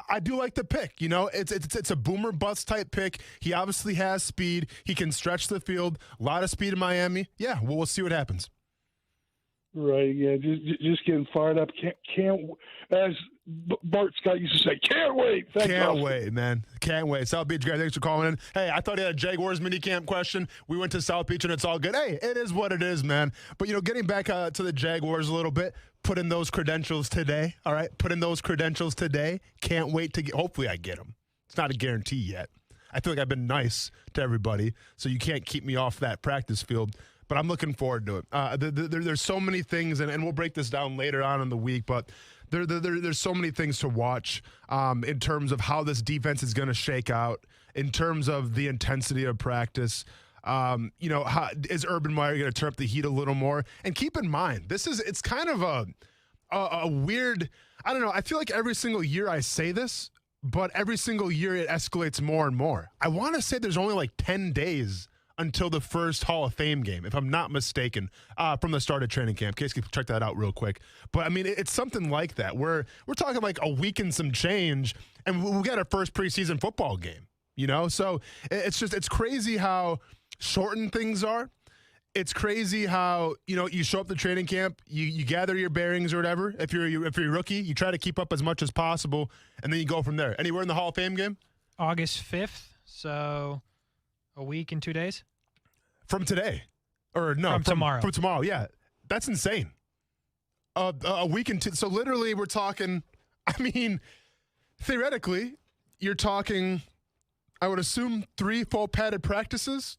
I do like the pick. You know, it's a boomer bust type pick. He obviously has speed. He can stretch the field. A lot of speed in Miami. Yeah, well, we'll see what happens. Right, yeah, just getting fired up. Can't as Bart Scott used to say, can't wait. Can't wait, man. Can't wait. South Beach guys, thanks for calling in. Hey, I thought he had a Jaguars minicamp question. We went to South Beach, and it's all good. Hey, it is what it is, man. But, you know, getting back to the Jaguars a little bit, put in those credentials today, all right? Put in those credentials today. Can't wait to get – hopefully I get them. It's not a guarantee yet. I feel like I've been nice to everybody, so you can't keep me off that practice field. But I'm looking forward to it. There's so many things, and we'll break this down later on in the week, but there's so many things to watch in terms of how this defense is going to shake out, in terms of the intensity of practice. You know, is Urban Meyer going to turn up the heat a little more? And keep in mind, it's kind of a weird, I don't know, I feel like every single year I say this, but every single year it escalates more and more. I want to say there's only like 10 days until the first Hall of Fame game, if I'm not mistaken, from the start of training camp. Case can check that out real quick. But, I mean, it's something like that. We're talking like a week and some change, and we'll get our first preseason football game, you know? So it's crazy how shortened things are. It's crazy how, you know, you show up to training camp, you gather your bearings or whatever. If you're a rookie, you try to keep up as much as possible, and then you go from there. Anywhere in the Hall of Fame game? August 5th, so a week and 2 days. From today. Or no, from tomorrow. From tomorrow, yeah. That's insane. A week and two. So literally we're talking, I mean, theoretically, you're talking, I would assume 3 full padded practices,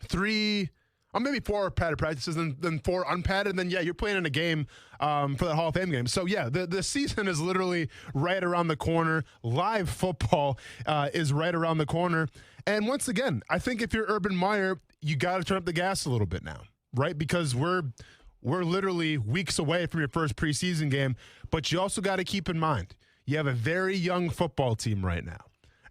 3, or maybe 4 padded practices, then 4 unpadded, and then, yeah, you're playing in a game for that Hall of Fame game. So, yeah, the season is literally right around the corner. Live football is right around the corner. And once again, I think if you're Urban Meyer, you got to turn up the gas a little bit now, right? Because we're literally weeks away from your first preseason game, but you also got to keep in mind, you have a very young football team right now.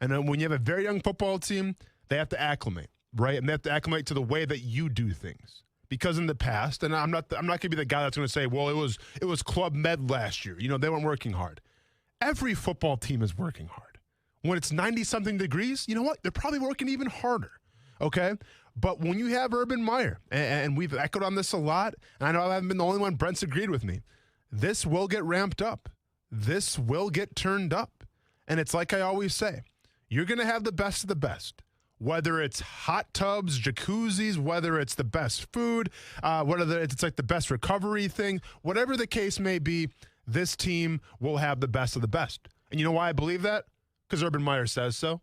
And then when you have a very young football team, they have to acclimate, right? And they have to acclimate to the way that you do things. Because in the past, and I'm not going to be the guy that's going to say, well, it was Club Med last year. You know, they weren't working hard. Every football team is working hard. When it's 90-something degrees, you know what? They're probably working even harder, okay? But when you have Urban Meyer, and we've echoed on this a lot, and I know I haven't been the only one, Brent's agreed with me, this will get ramped up. This will get turned up. And it's like I always say, you're going to have the best of the best. Whether it's hot tubs, jacuzzis, whether it's the best food, whether it's like the best recovery thing, whatever the case may be, this team will have the best of the best. And you know why I believe that? Because Urban Meyer says so.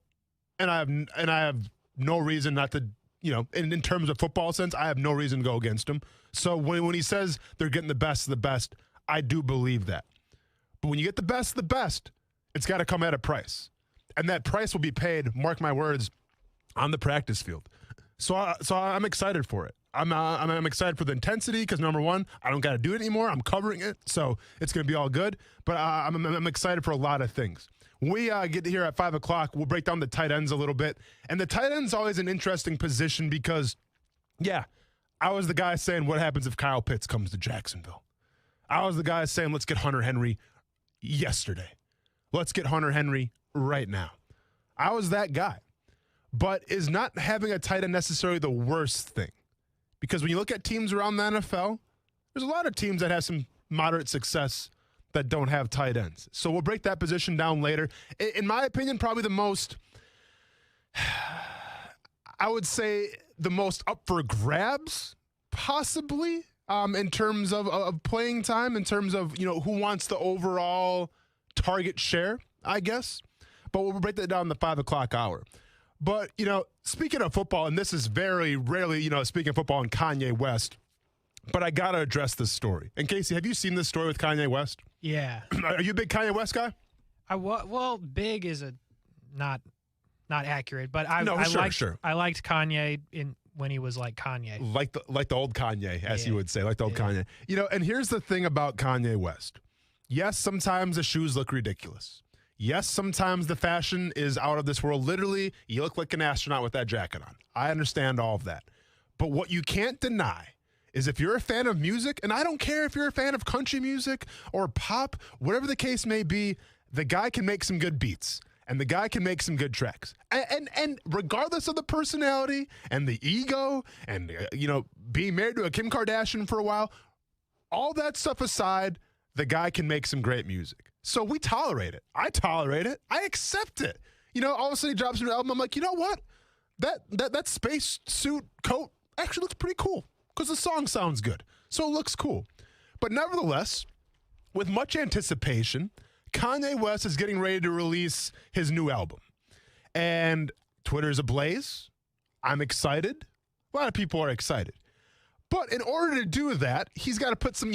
And I have no reason not to, you know, in terms of football sense, I have no reason to go against him. So when he says they're getting the best of the best, I do believe that. But when you get the best of the best, it's got to come at a price. And that price will be paid, mark my words, on the practice field. So I'm excited for it. I'm excited for the intensity because, number one, I don't got to do it anymore. I'm covering it, so it's going to be all good. But I'm excited for a lot of things. When we get to here at 5 o'clock, we'll break down the tight ends a little bit. And the tight end's always an interesting position because, yeah, I was the guy saying what happens if Kyle Pitts comes to Jacksonville. I was the guy saying let's get Hunter Henry yesterday. Let's get Hunter Henry right now. I was that guy. But is not having a tight end necessarily the worst thing? Because when you look at teams around the NFL, there's a lot of teams that have some moderate success that don't have tight ends. So we'll break that position down later. In my opinion, probably the most, I would say the most up for grabs, possibly, in terms of playing time, in terms of, you know, who wants the overall target share, I guess. But we'll break that down in the 5 o'clock hour. But, you know, speaking of football, and this is very rarely, you know, speaking of football and Kanye West, but I got to address this story. And Casey, have you seen this story with Kanye West? Yeah. Are you a big Kanye West guy? Well, big is a not accurate, but I liked Kanye when he was like Kanye. Like the old Kanye, as you would say, like the old Yeah. Kanye. You know, and here's the thing about Kanye West. Yes, sometimes the shoes look ridiculous. Yes, sometimes the fashion is out of this world. Literally, you look like an astronaut with that jacket on. I understand all of that. But what you can't deny is if you're a fan of music, and I don't care if you're a fan of country music or pop, whatever the case may be, the guy can make some good beats. And the guy can make some good tracks. And regardless of the personality and the ego and, being married to a Kim Kardashian for a while, all that stuff aside, the guy can make some great music. So we tolerate it. I tolerate it. I accept it. All of a sudden he drops a new album. I'm like, you know what? That space suit coat actually looks pretty cool because the song sounds good. So it looks cool. But nevertheless, with much anticipation, Kanye West is getting ready to release his new album. And Twitter's ablaze. I'm excited. A lot of people are excited. But in order to do that, he's got to put some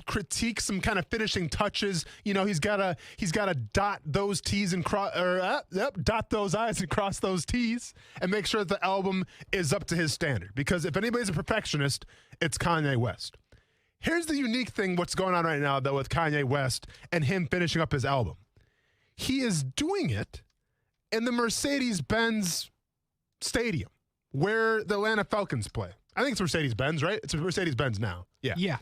critique, some kind of finishing touches. He's got to dot those T's and dot those I's and cross those T's and make sure that the album is up to his standard. Because if anybody's a perfectionist, it's Kanye West. Here's the unique thing, what's going on right now, though, with Kanye West and him finishing up his album. He is doing it in the Mercedes-Benz Stadium where the Atlanta Falcons play. I think it's Mercedes-Benz, right? It's Mercedes-Benz now. Yeah. Yeah.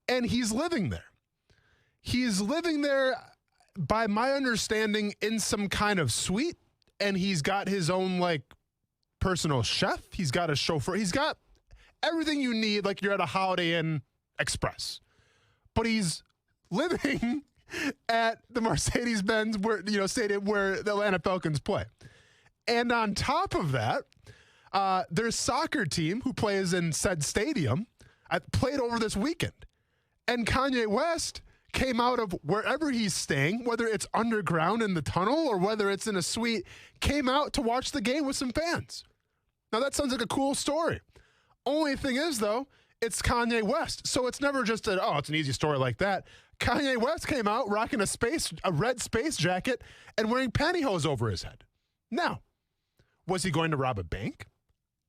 And he's living there. He's living there, by my understanding, in some kind of suite, and he's got his own, personal chef. He's got a chauffeur. He's got everything you need, like you're at a Holiday Inn Express. But he's living at the Mercedes-Benz stadium where the Atlanta Falcons play. And on top of that, their soccer team who plays in said stadium played over this weekend. And Kanye West came out of wherever he's staying, whether it's underground in the tunnel or whether it's in a suite, came out to watch the game with some fans. Now that sounds like a cool story. Only thing is, though, it's Kanye West. So it's never just it's an easy story like that. Kanye West came out rocking a red space jacket and wearing pantyhose over his head. Now, was he going to rob a bank?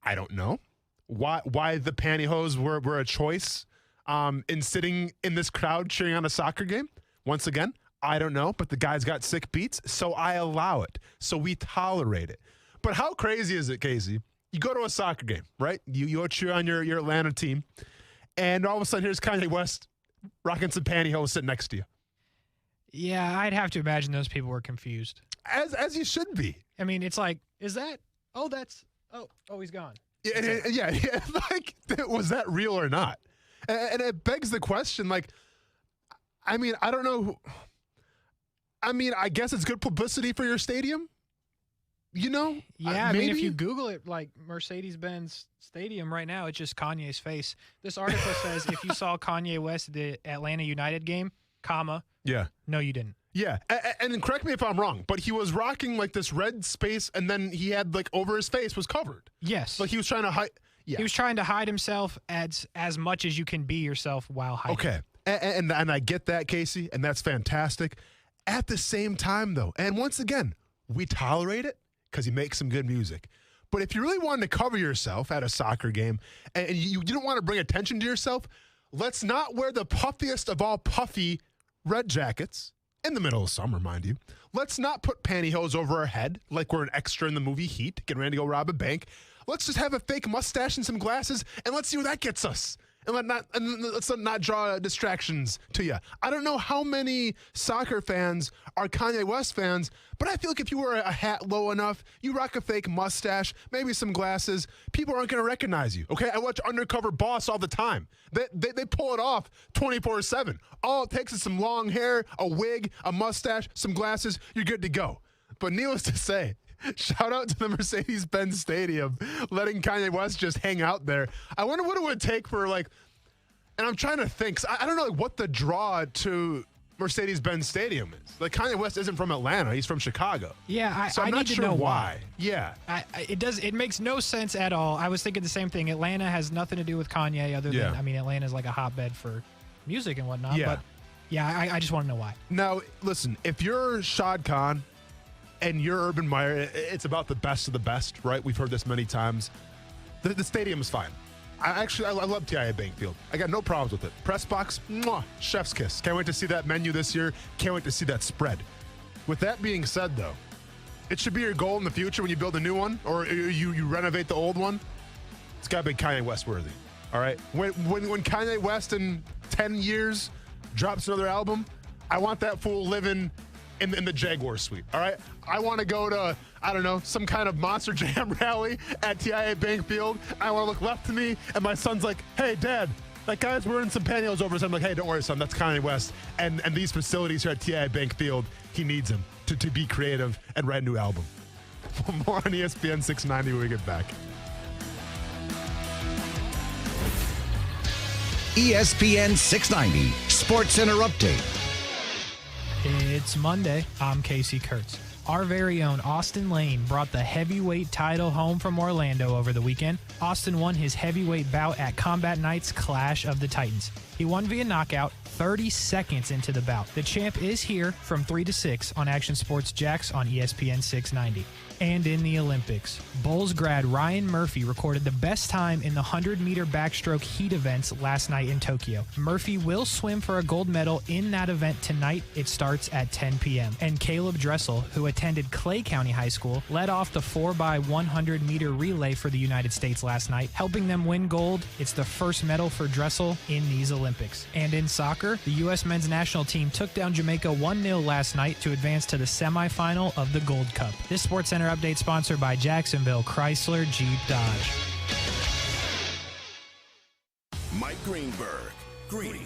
I don't know. Why the pantyhose were a choice in sitting in this crowd cheering on a soccer game? Once again, I don't know, but the guy's got sick beats, so I allow it. So we tolerate it. But how crazy is it, Casey? You go to a soccer game, right? You cheer on your Atlanta team, and all of a sudden here's Kanye West rocking some pantyhose sitting next to you. Yeah, I'd have to imagine those people were confused. As you should be. I mean, it's like, is that? Oh, that's. Oh, he's gone. Yeah. Was that real or not? And it begs the question. I don't know. I guess it's good publicity for your stadium. Yeah, I mean, if you Google it, Mercedes-Benz Stadium right now, it's just Kanye's face. This article says if you saw Kanye West at the Atlanta United game, no, you didn't. Yeah, and correct me if I'm wrong, but he was rocking this red space, and then he had over his face was covered. Yes, he was trying to hide. Yeah. He was trying to hide himself as much as you can be yourself while hiding. Okay, and I get that, Casey, and that's fantastic. At the same time, though, and once again, we tolerate it because he makes some good music. But if you really wanted to cover yourself at a soccer game and you didn't want to bring attention to yourself, let's not wear the puffiest of all puffy red jackets in the middle of summer, mind you. Let's not put pantyhose over our head like we're an extra in the movie Heat, getting ready to go rob a bank. Let's just have a fake mustache and some glasses, and let's see where that gets us. And let's not draw distractions to you. I don't know how many soccer fans are Kanye West fans, but I feel like if you wear a hat low enough, you rock a fake mustache, maybe some glasses, people aren't going to recognize you, okay? I watch Undercover Boss all the time. They pull it off 24/7. All it takes is some long hair, a wig, a mustache, some glasses, you're good to go. But needless to say, shout out to the Mercedes-Benz Stadium, letting Kanye West just hang out there. I wonder what it would take for and I'm trying to think. I don't know what the draw to Mercedes-Benz Stadium is. Kanye West isn't from Atlanta; he's from Chicago. Yeah, so I'm not sure why. Yeah, it makes no sense at all. I was thinking the same thing. Atlanta has nothing to do with Kanye, other than Atlanta's a hotbed for music and whatnot. Yeah, but yeah, I just want to know why. Now, listen, if you're Shad Khan and you're Urban Meyer, it's about the best of the best, right? We've heard this many times. The stadium is fine. I love TIAA Bank Field. I got no problems with it. Press box, mwah, chef's kiss. Can't wait to see that menu this year. Can't wait to see that spread. With that being said, though, it should be your goal in the future when you build a new one or you renovate the old one. It's got to be Kanye West worthy. All right? When Kanye West in 10 years drops another album, I want that fool living in the Jaguar suite, all right? I want to go to, I don't know, some kind of Monster Jam rally at TIAA Bank Field. I want to look left to me, and my son's like, hey, Dad, that guy's wearing some pantyhose over his head. I'm like, hey, don't worry, son, that's Kanye West. And these facilities here at TIAA Bank Field, he needs them to be creative and write a new album. More on ESPN 690 when we get back. ESPN 690 Sports Center Update. It's Monday. I'm Casey Kurtz. Our very own Austin Lane brought the heavyweight title home from Orlando over the weekend. Austin won his heavyweight bout at Combat Night's Clash of the Titans. He won via knockout 30 seconds into the bout. The champ is here from 3 to 6 on Action Sports Jax on ESPN 690. And in the Olympics, Bulls grad Ryan Murphy recorded the best time in the 100-meter backstroke heat events last night in Tokyo. Murphy will swim for a gold medal in that event tonight. It starts at 10 p.m. And Caleb Dressel, who attended Clay County High School, led off the 4x100-meter relay for the United States last night, helping them win gold. It's the first medal for Dressel in these Olympics. And in soccer, the U.S. men's national team took down Jamaica 1-0 last night to advance to the semifinal of the Gold Cup. This Sports Center update sponsored by Jacksonville Chrysler Jeep Dodge. Mike Greenberg, Greeny.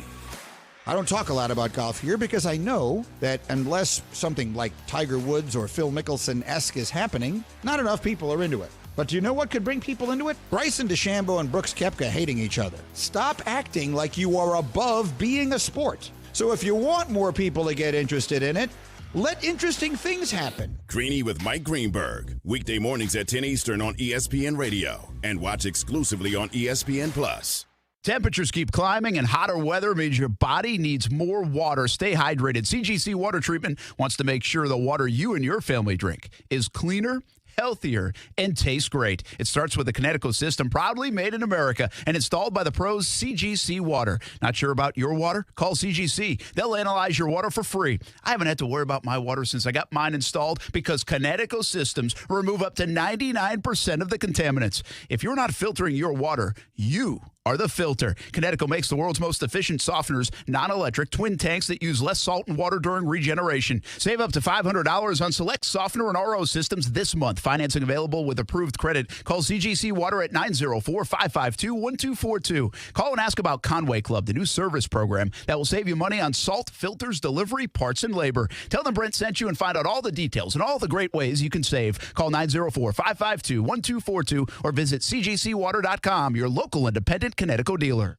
I don't talk a lot about golf here because I know that unless something like Tiger Woods or Phil Mickelson-esque is happening, not enough people are into it. But do you know what could bring people into it? Bryson DeChambeau and Brooks Koepka hating each other. Stop acting like you are above being a sport. So if you want more people to get interested in it, let interesting things happen. Greeny with Mike Greenberg. Weekday mornings at 10 Eastern on ESPN Radio. And watch exclusively on ESPN+. Temperatures keep climbing, and hotter weather means your body needs more water. Stay hydrated. CGC Water Treatment wants to make sure the water you and your family drink is cleaner, healthier, and tastes great. It starts with the Connecticut system, proudly made in America and installed by the pros CGC Water. Not sure about your water? Call CGC. They'll analyze your water for free. I haven't had to worry about my water since I got mine installed because Connecticut systems remove up to 99% of the contaminants. If you're not filtering your water, you are the filter. Connecticut makes the world's most efficient softeners, non-electric twin tanks that use less salt and water during regeneration. Save up to $500 on select softener and RO systems this month. Financing available with approved credit. Call CGC Water at 904-552-1242. Call and ask about Conway Club, the new service program that will save you money on salt, filters, delivery, parts, and labor. Tell them Brent sent you and find out all the details and all the great ways you can save. Call 904-552-1242 or visit cgcwater.com, your local independent Connecticut dealer.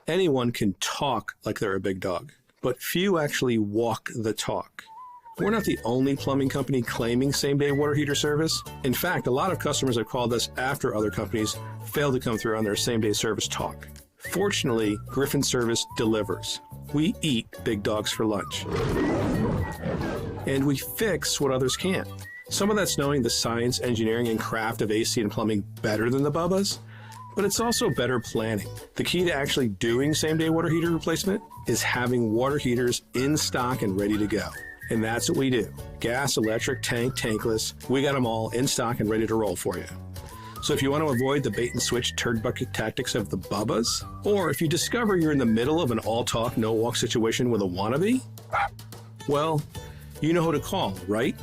Anyone can talk like they're a big dog, but few actually walk the talk. We're not the only plumbing company claiming same-day water heater service. In fact, a lot of customers have called us after other companies failed to come through on their same-day service talk. Fortunately, Griffin Service delivers. We eat big dogs for lunch. And we fix what others can't. Some of that's knowing the science, engineering, and craft of AC and plumbing better than the Bubbas, but it's also better planning. The key to actually doing same-day water heater replacement is having water heaters in stock and ready to go. And that's what we do. Gas, electric, tank, tankless, we got them all in stock and ready to roll for you. So if you want to avoid the bait-and-switch turd bucket tactics of the Bubbas, or if you discover you're in the middle of an all-talk, no-walk situation with a wannabe, well, you know who to call, right?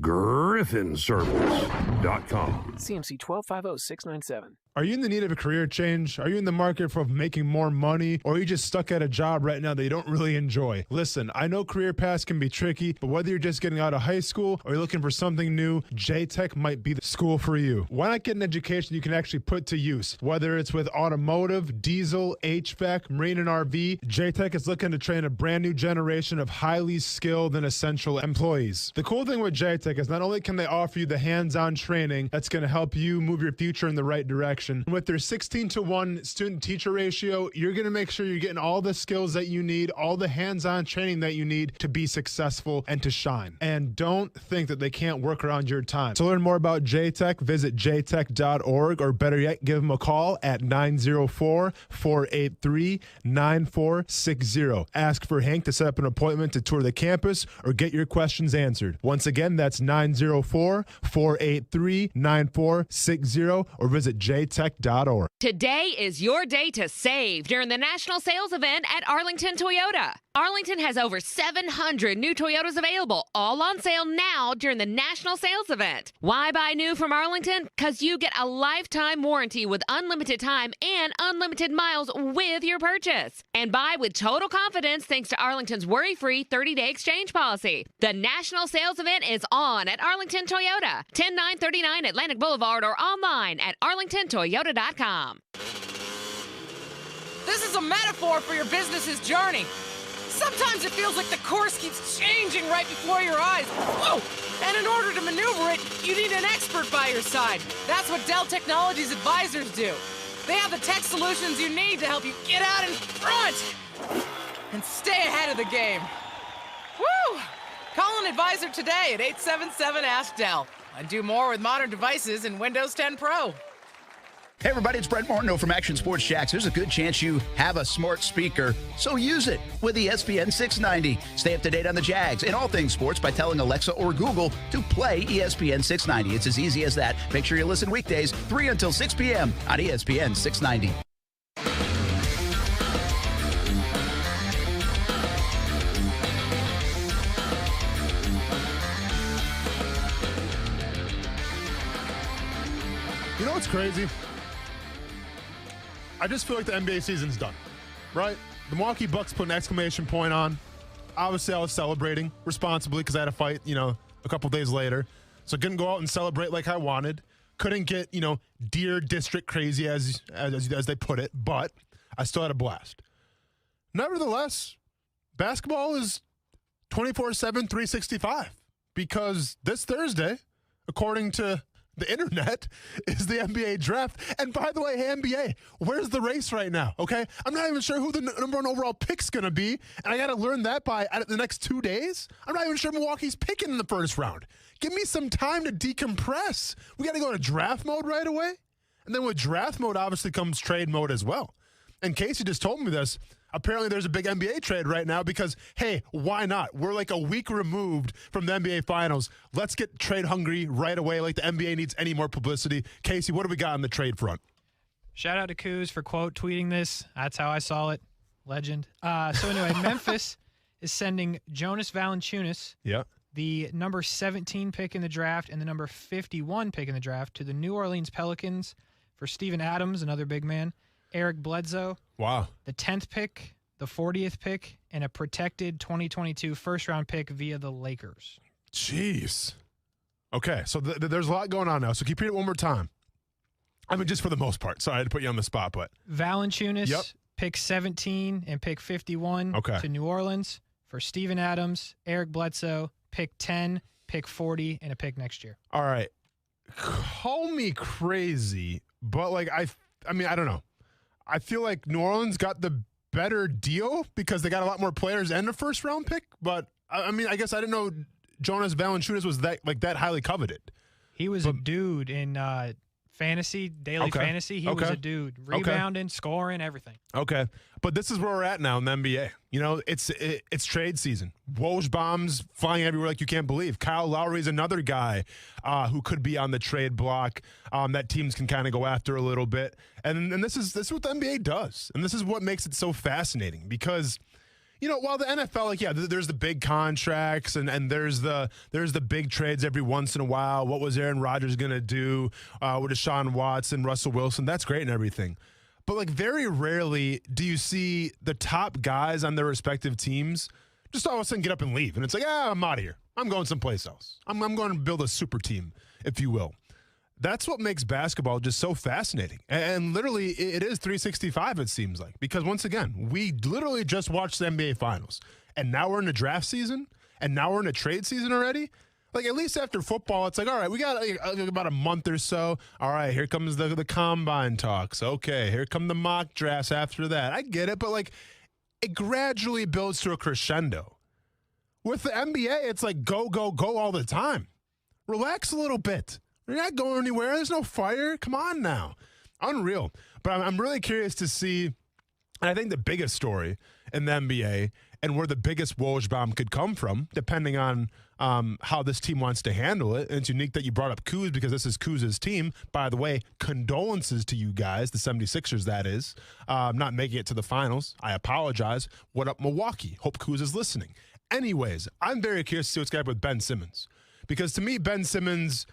GriffinService.com. CMC 1250697. Are you in the need of a career change? Are you in the market for making more money? Or are you just stuck at a job right now that you don't really enjoy? Listen, I know career paths can be tricky, but whether you're just getting out of high school or you're looking for something new, J-Tech might be the school for you. Why not get an education you can actually put to use? Whether it's with automotive, diesel, HVAC, marine and RV, J-Tech is looking to train a brand new generation of highly skilled and essential employees. The cool thing with J-Tech is not only can they offer you the hands-on training that's going to help you move your future in the right direction, with their 16-to-1 student-teacher ratio, you're going to make sure you're getting all the skills that you need, all the hands-on training that you need to be successful and to shine. And don't think that they can't work around your time. To learn more about J-Tech, visit jtech.org, or better yet, give them a call at 904-483-9460. Ask for Hank to set up an appointment to tour the campus or get your questions answered. Once again, that's 904-483-9460, or visit jtech.org. Today is your day to save during the national sales event at Arlington Toyota. Arlington has over 700 new Toyotas available, all on sale now during the national sales event. Why buy new from Arlington? Because you get a lifetime warranty with unlimited time and unlimited miles with your purchase. And buy with total confidence thanks to Arlington's worry-free 30-day exchange policy. The national sales event is on at Arlington Toyota, 10939 Atlantic Boulevard, or online at arlingtontoyota.com. This is a metaphor for your business's journey. Sometimes it feels like the course keeps changing right before your eyes. Whoa! And in order to maneuver it, you need an expert by your side. That's what Dell Technologies advisors do. They have the tech solutions you need to help you get out in front and stay ahead of the game. Woo! Call an advisor today at 877-ASK-DELL and do more with modern devices in Windows 10 Pro. Hey, everybody, it's Brent Martineau from Action Sports Jax. There's a good chance you have a smart speaker, so use it with ESPN 690. Stay up to date on the Jags and all things sports by telling Alexa or Google to play ESPN 690. It's as easy as that. Make sure you listen weekdays 3 until 6 p.m. on ESPN 690. You know what's crazy? I just feel like the NBA season's done, right? The Milwaukee Bucks put an exclamation point on. Obviously, I was celebrating responsibly because I had a fight, a couple days later. So I couldn't go out and celebrate like I wanted. Couldn't get, Deer District crazy as they put it, but I still had a blast. Nevertheless, basketball is 24/7, 365 because this Thursday, according to the internet, is the NBA draft. And by the way, hey, NBA, where's the race right now? Okay. I'm not even sure who the number one overall pick's going to be. And I got to learn that by the next 2 days. I'm not even sure Milwaukee's picking in the first round. Give me some time to decompress. We got to go to draft mode right away. And then with draft mode, obviously comes trade mode as well. And Casey just told me this. Apparently, there's a big NBA trade right now because, hey, why not? We're like a week removed from the NBA Finals. Let's get trade hungry right away like the NBA needs any more publicity. Casey, what do we got on the trade front? Shout out to Kuz for quote tweeting this. That's how I saw it. Legend. So anyway, Memphis is sending Jonas Valanciunas, the number 17 pick in the draft and the number 51 pick in the draft, to the New Orleans Pelicans for Steven Adams, another big man, Eric Bledsoe. Wow. The 10th pick, the 40th pick, and a protected 2022 first-round pick via the Lakers. Jeez. Okay, so there's a lot going on now. So can you repeat it one more time? I mean, just for the most part. Sorry, I had to put you on the spot, but. Valanciunas, pick 17 and pick 51 to New Orleans for Steven Adams, Eric Bledsoe, pick 10, pick 40, and a pick next year. All right. Call me crazy, but I mean, I don't know. I feel like New Orleans got the better deal because they got a lot more players and a first-round pick. But, I mean, I guess I didn't know Jonas Valanciunas was that highly coveted. He was a dude in daily fantasy. He was a dude. Rebounding, scoring, everything. Okay. But this is where we're at now in the NBA. It's trade season. Woj bombs flying everywhere like you can't believe. Kyle Lowry is another guy who could be on the trade block that teams can kind of go after a little bit. And this is what the NBA does. And this is what makes it so fascinating because while the NFL, there's the big contracts and there's the big trades every once in a while. What was Aaron Rodgers going to do with Deshaun Watson, Russell Wilson? That's great and everything. But very rarely do you see the top guys on their respective teams just all of a sudden get up and leave. And it's like, I'm out of here. I'm going someplace else. I'm going to build a super team, if you will. That's what makes basketball just so fascinating. And literally, it is 365, it seems like. Because once again, we literally just watched the NBA Finals. And now we're in the draft season. And now we're in a trade season already. At least after football, it's like, all right, we got about a month or so. All right, here comes the combine talks. Okay, here come the mock drafts after that. I get it, but it gradually builds to a crescendo. With the NBA, it's like go, go, go all the time. Relax a little bit. You're not going anywhere. There's no fire. Come on now. Unreal. But I'm really curious to see, and I think the biggest story in the NBA and where the biggest Woj bomb could come from, depending on how this team wants to handle it. And it's unique that you brought up Kuz because this is Kuz's team. By the way, condolences to you guys, the 76ers, that is, not making it to the finals. I apologize. What up, Milwaukee? Hope Kuz is listening. Anyways, I'm very curious to see what's going to happen with Ben Simmons. Because to me, Ben Simmons,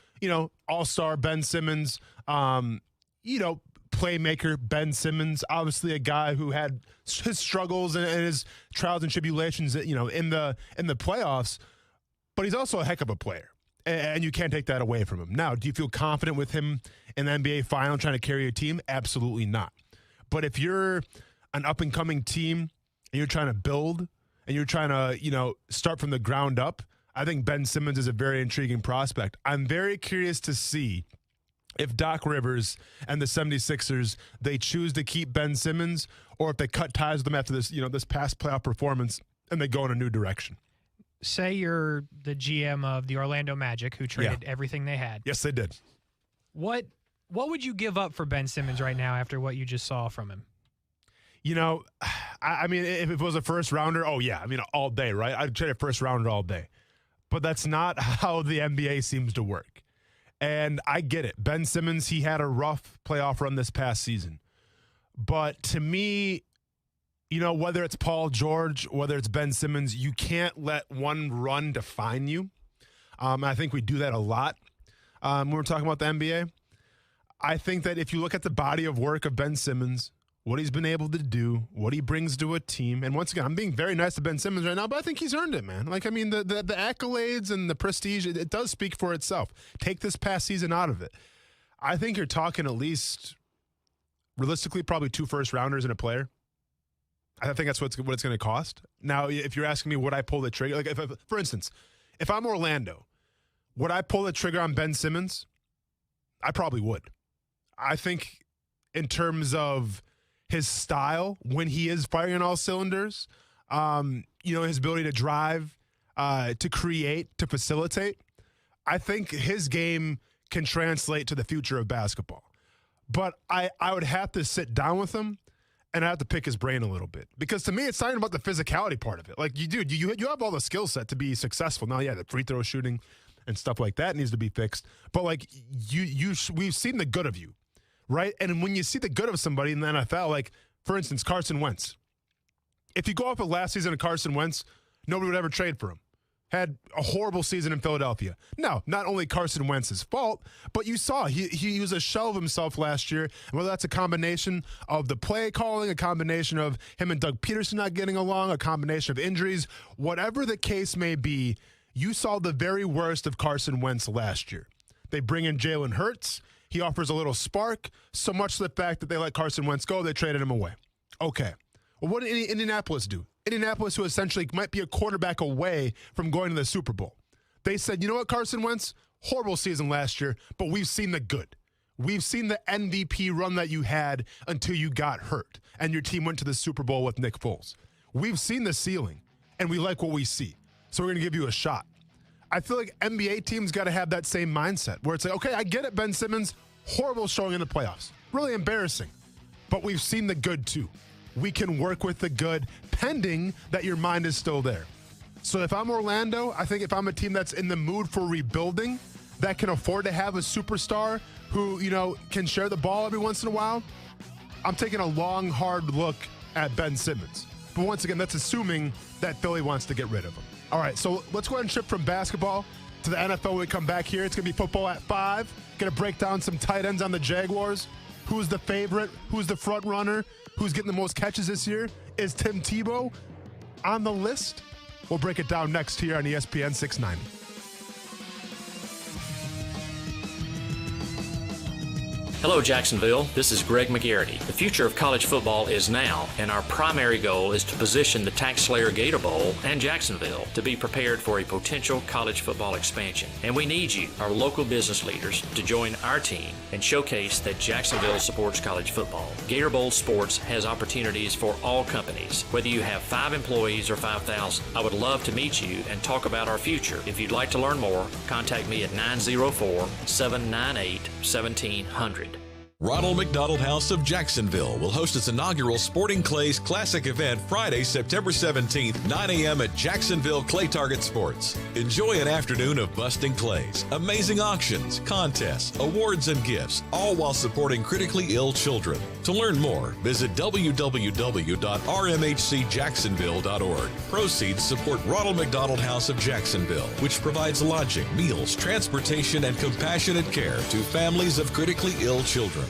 all-star Ben Simmons, playmaker Ben Simmons, obviously a guy who had his struggles and his trials and tribulations, in the playoffs, but he's also a heck of a player, and you can't take that away from him. Now, do you feel confident with him in the NBA final trying to carry a team? Absolutely not. But if you're an up-and-coming team and you're trying to build and you're trying to, start from the ground up, I think Ben Simmons is a very intriguing prospect. I'm very curious to see if Doc Rivers and the 76ers, they choose to keep Ben Simmons, or if they cut ties with him after this, this past playoff performance and they go in a new direction. Say you're the GM of the Orlando Magic, who traded everything they had. Yes, they did. What would you give up for Ben Simmons right now after what you just saw from him? I mean, if it was a first rounder, all day, right? I'd trade a first rounder all day. But that's not how the NBA seems to work. And I get it. Ben Simmons, he had a rough playoff run this past season. But to me, whether it's Paul George, whether it's Ben Simmons, you can't let one run define you. I think we do that a lot when we're talking about the NBA. I think that if you look at the body of work of Ben Simmons, what he's been able to do, what he brings to a team. And once again, I'm being very nice to Ben Simmons right now, but I think he's earned it, man. The accolades and the prestige, it does speak for itself. Take this past season out of it. I think you're talking at least, realistically, probably 2 first-rounders and a player. I think that's what it's going to cost. Now, if you're asking me would I pull the trigger, for instance, if I'm Orlando, would I pull the trigger on Ben Simmons? I probably would. I think in terms of his style, when he is firing on all cylinders, his ability to drive, to create, to facilitate, I think his game can translate to the future of basketball. But I would have to sit down with him, and I have to pick his brain a little bit. Because to me, it's not even about the physicality part of it. You have all the skill set to be successful. Now, the free throw shooting and stuff like that needs to be fixed. But, we've seen the good of you. Right? And when you see the good of somebody in the NFL, for instance, Carson Wentz. If you go off of last season of Carson Wentz, nobody would ever trade for him. Had a horrible season in Philadelphia. Now, not only Carson Wentz's fault, but you saw he was a shell of himself last year. And whether that's a combination of the play calling, a combination of him and Doug Peterson not getting along, a combination of injuries, whatever the case may be, you saw the very worst of Carson Wentz last year. They bring in Jalen Hurts. He offers a little spark, so much to the fact that they let Carson Wentz go, they traded him away. Okay. Well, what did Indianapolis do? Indianapolis, who essentially might be a quarterback away from going to the Super Bowl. They said, you know what, Carson Wentz? Horrible season last year, but we've seen the good. We've seen the MVP run that you had until you got hurt, and your team went to the Super Bowl with Nick Foles. We've seen the ceiling, and we like what we see, so we're going to give you a shot. I feel like NBA teams got to have that same mindset where it's okay, I get it, Ben Simmons, horrible showing in the playoffs. Really embarrassing. But we've seen the good too. We can work with the good pending that your mind is still there. So if I'm Orlando, I think if I'm a team that's in the mood for rebuilding, that can afford to have a superstar who, can share the ball every once in a while, I'm taking a long, hard look at Ben Simmons. But once again, that's assuming that Philly wants to get rid of him. All right, so let's go ahead and shift from basketball to the NFL when we come back here. It's going to be football at 5. Going to break down some tight ends on the Jaguars. Who's the favorite? Who's the front runner? Who's getting the most catches this year? Is Tim Tebow on the list? We'll break it down next here on ESPN 690. Hello, Jacksonville. This is Greg McGarity. The future of college football is now, and our primary goal is to position the Tax Slayer Gator Bowl and Jacksonville to be prepared for a potential college football expansion. And we need you, our local business leaders, to join our team and showcase that Jacksonville supports college football. Gator Bowl Sports has opportunities for all companies, whether you have 5 employees or 5,000. I would love to meet you and talk about our future. If you'd like to learn more, contact me at 904-798-1700. Ronald McDonald House of Jacksonville will host its inaugural Sporting Clays Classic event Friday, September 17th, 9 a.m. at Jacksonville Clay Target Sports. Enjoy an afternoon of busting clays, amazing auctions, contests, awards, and gifts, all while supporting critically ill children. To learn more, visit www.rmhcjacksonville.org. Proceeds support Ronald McDonald House of Jacksonville, which provides lodging, meals, transportation, and compassionate care to families of critically ill children.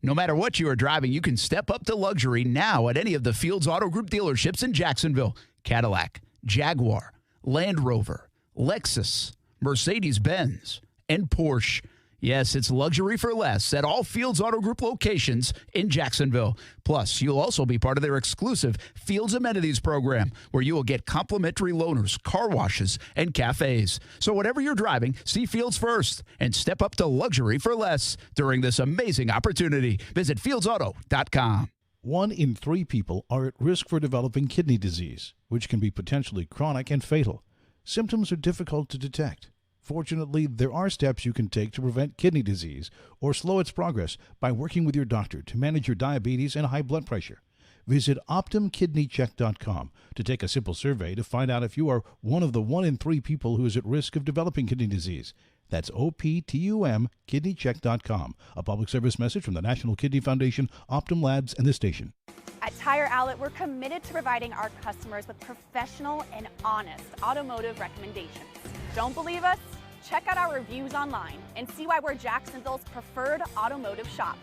No matter what you are driving, you can step up to luxury now at any of the Fields Auto Group dealerships in Jacksonville. Cadillac, Jaguar, Land Rover, Lexus, Mercedes-Benz, and Porsche. Yes, it's luxury for less at all Fields Auto Group locations in Jacksonville. Plus, you'll also be part of their exclusive Fields Amenities program, where you will get complimentary loaners, car washes, and cafes. So whatever you're driving, see Fields first and step up to luxury for less during this amazing opportunity. Visit fieldsauto.com. 1 in 3 people are at risk for developing kidney disease, which can be potentially chronic and fatal. Symptoms are difficult to detect. Fortunately, there are steps you can take to prevent kidney disease or slow its progress by working with your doctor to manage your diabetes and high blood pressure. Visit OptumKidneyCheck.com to take a simple survey to find out if you are one of the 1 in 3 people who is at risk of developing kidney disease. That's OPTUMKidneyCheck.com. A public service message from the National Kidney Foundation, Optum Labs, and this station. At Tire Outlet, we're committed to providing our customers with professional and honest automotive recommendations. Don't believe us? Check out our reviews online and see why we're Jacksonville's preferred automotive shop.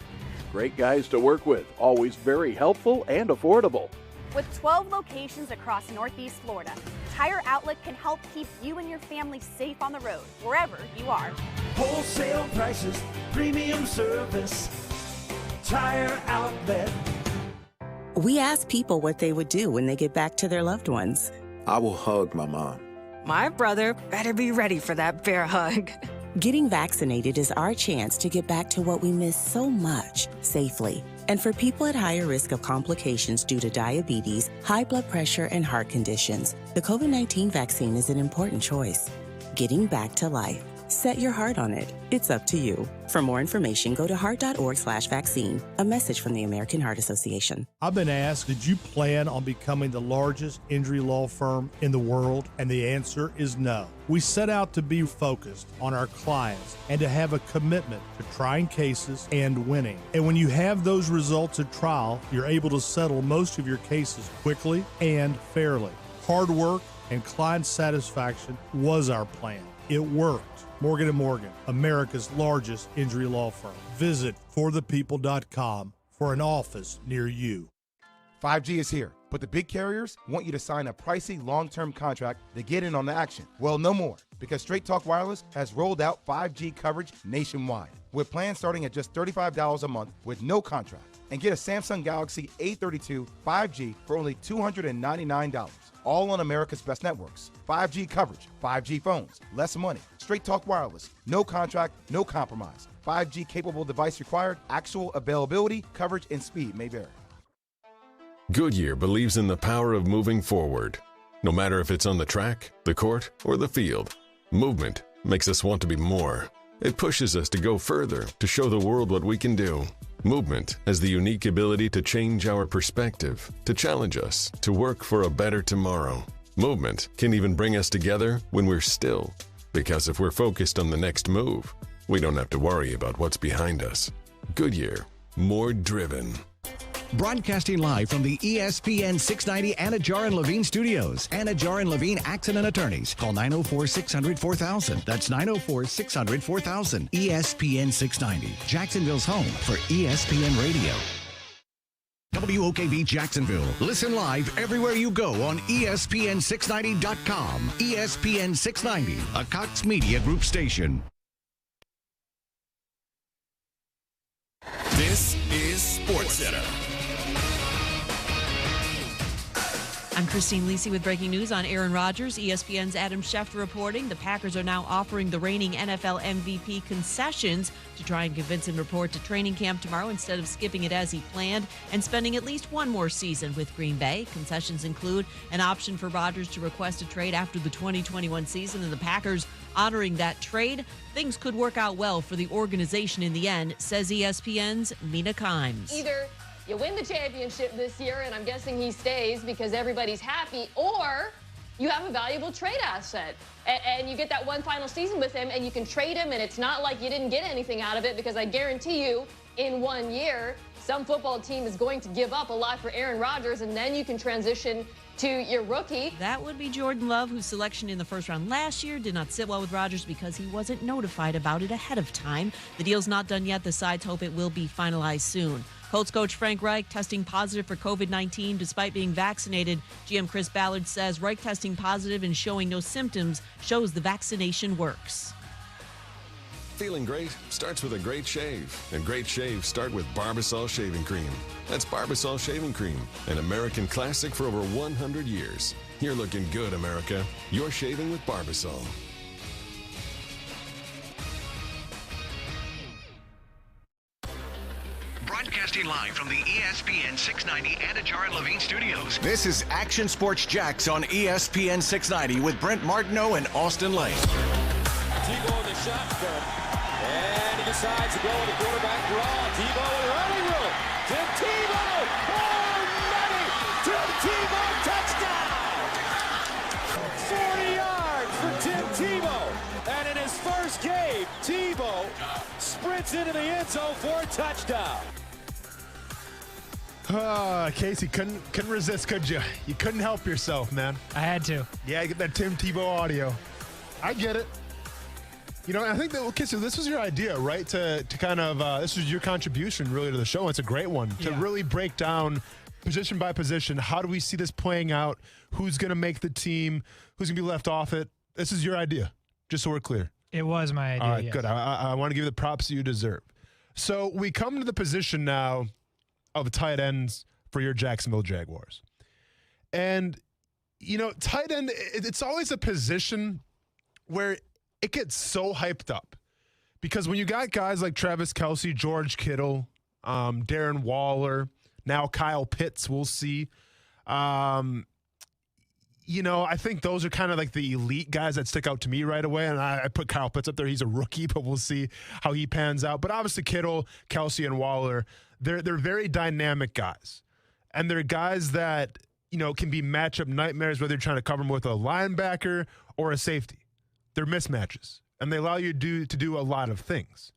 Great guys to work with, always very helpful and affordable. With 12 locations across Northeast Florida, Tire Outlet can help keep you and your family safe on the road, wherever you are. Wholesale prices, premium service, Tire Outlet. We ask people what they would do when they get back to their loved ones. I will hug my mom. My brother better be ready for that bear hug. Getting vaccinated is our chance to get back to what we miss so much, safely. And for people at higher risk of complications due to diabetes, high blood pressure, and heart conditions, the COVID-19 vaccine is an important choice. Getting back to life. Set your heart on it. It's up to you. For more information, go to heart.org/vaccine. A message from the American Heart Association. I've been asked, did you plan on becoming the largest injury law firm in the world? And the answer is no. We set out to be focused on our clients and to have a commitment to trying cases and winning. And when you have those results at trial, you're able to settle most of your cases quickly and fairly. Hard work and client satisfaction was our plan. It worked. Morgan & Morgan, America's largest injury law firm. Visit forthepeople.com for an office near you. 5G is here, but the big carriers want you to sign a pricey long-term contract to get in on the action. Well, no more, because Straight Talk Wireless has rolled out 5G coverage nationwide, with plans starting at just $35 a month with no contract. And get a Samsung Galaxy A32 5G for only $299. All on America's best networks. 5G coverage, 5G phones, less money. Straight Talk Wireless, no contract, no compromise. 5G capable device required. Actual availability, coverage, and speed may vary. Goodyear believes in the power of moving forward. No matter if it's on the track, the court, or the field, movement makes us want to be more. It pushes us to go further, to show the world what we can do. Movement has the unique ability to change our perspective, to challenge us, to work for a better tomorrow. Movement can even bring us together when we're still, because if we're focused on the next move, we don't have to worry about what's behind us. Goodyear, more driven. Broadcasting live from the ESPN 690 Anajar and Levine studios. Anajar and Levine Accident Attorneys. Call 904-600-4000. That's 904-600-4000. ESPN 690. Jacksonville's home for ESPN Radio. WOKV Jacksonville. Listen live everywhere you go on ESPN690.com. ESPN 690, a Cox Media Group station. This is SportsCenter. I'm Christine Lisi with breaking news on Aaron Rodgers. ESPN's Adam Schefter reporting the Packers are now offering the reigning NFL MVP concessions to try and convince him to report to training camp tomorrow instead of skipping it as he planned and spending at least one more season with Green Bay. Concessions include an option for Rodgers to request a trade after the 2021 season and the Packers honoring that trade. Things could work out well for the organization in the end, says ESPN's Mina Kimes. Either you win the championship this year, and I'm guessing he stays because everybody's happy, or you have a valuable trade asset, and you get that one final season with him, and you can trade him, and it's not like you didn't get anything out of it, because I guarantee you, in 1 year, some football team is going to give up a lot for Aaron Rodgers, and then you can transition to your rookie. That would be Jordan Love, whose selection in the first round last year did not sit well with Rodgers because he wasn't notified about it ahead of time. The deal's not done yet. The sides hope it will be finalized soon. Colts coach Frank Reich testing positive for COVID-19 despite being vaccinated. GM Chris Ballard says Reich testing positive and showing no symptoms shows the vaccination works. Feeling great starts with a great shave, and great shaves start with Barbasol Shaving Cream. That's Barbasol Shaving Cream, an American classic for over 100 years. You're looking good, America. You're shaving with Barbasol. Broadcasting live from the ESPN 690 Anajar and Levine studios. This is Action Sports Jax on ESPN 690 with Brent Martineau and Austin Lane. Tebow in the shotgun, and he decides to go with a quarterback draw. Tebow in running room. Tim Tebow, money. Tim Tebow, touchdown. 40 yards for Tim Tebow, and in his first game, Tebow sprints into the end zone for a touchdown. Casey, couldn't resist, could you? You couldn't help yourself, man. I had to. Yeah, you get that Tim Tebow audio. I get it. You know, I think that, okay, so this was your idea, right? To kind of, this was your contribution really to the show. It's a great one to really break down position by position. How do we see this playing out? Who's going to make the team? Who's going to be left off it? This is your idea, just so we're clear. It was my idea. All right, yes. good. I want to give you the props you deserve. So we come to the position now of tight ends for your Jacksonville Jaguars. And, you know, tight end, it's always a position where it gets so hyped up. Because when you got guys like Travis Kelce, George Kittle, Darren Waller, now Kyle Pitts, we'll see. You know, I think those are kind of like the elite guys that stick out to me right away. And I put Kyle Pitts up there. He's a rookie, but we'll see how he pans out. But obviously Kittle, Kelce, and Waller, they're very dynamic guys. And they're guys that, you know, can be matchup nightmares, whether you're trying to cover them with a linebacker or a safety. They're mismatches. And they allow you to do a lot of things.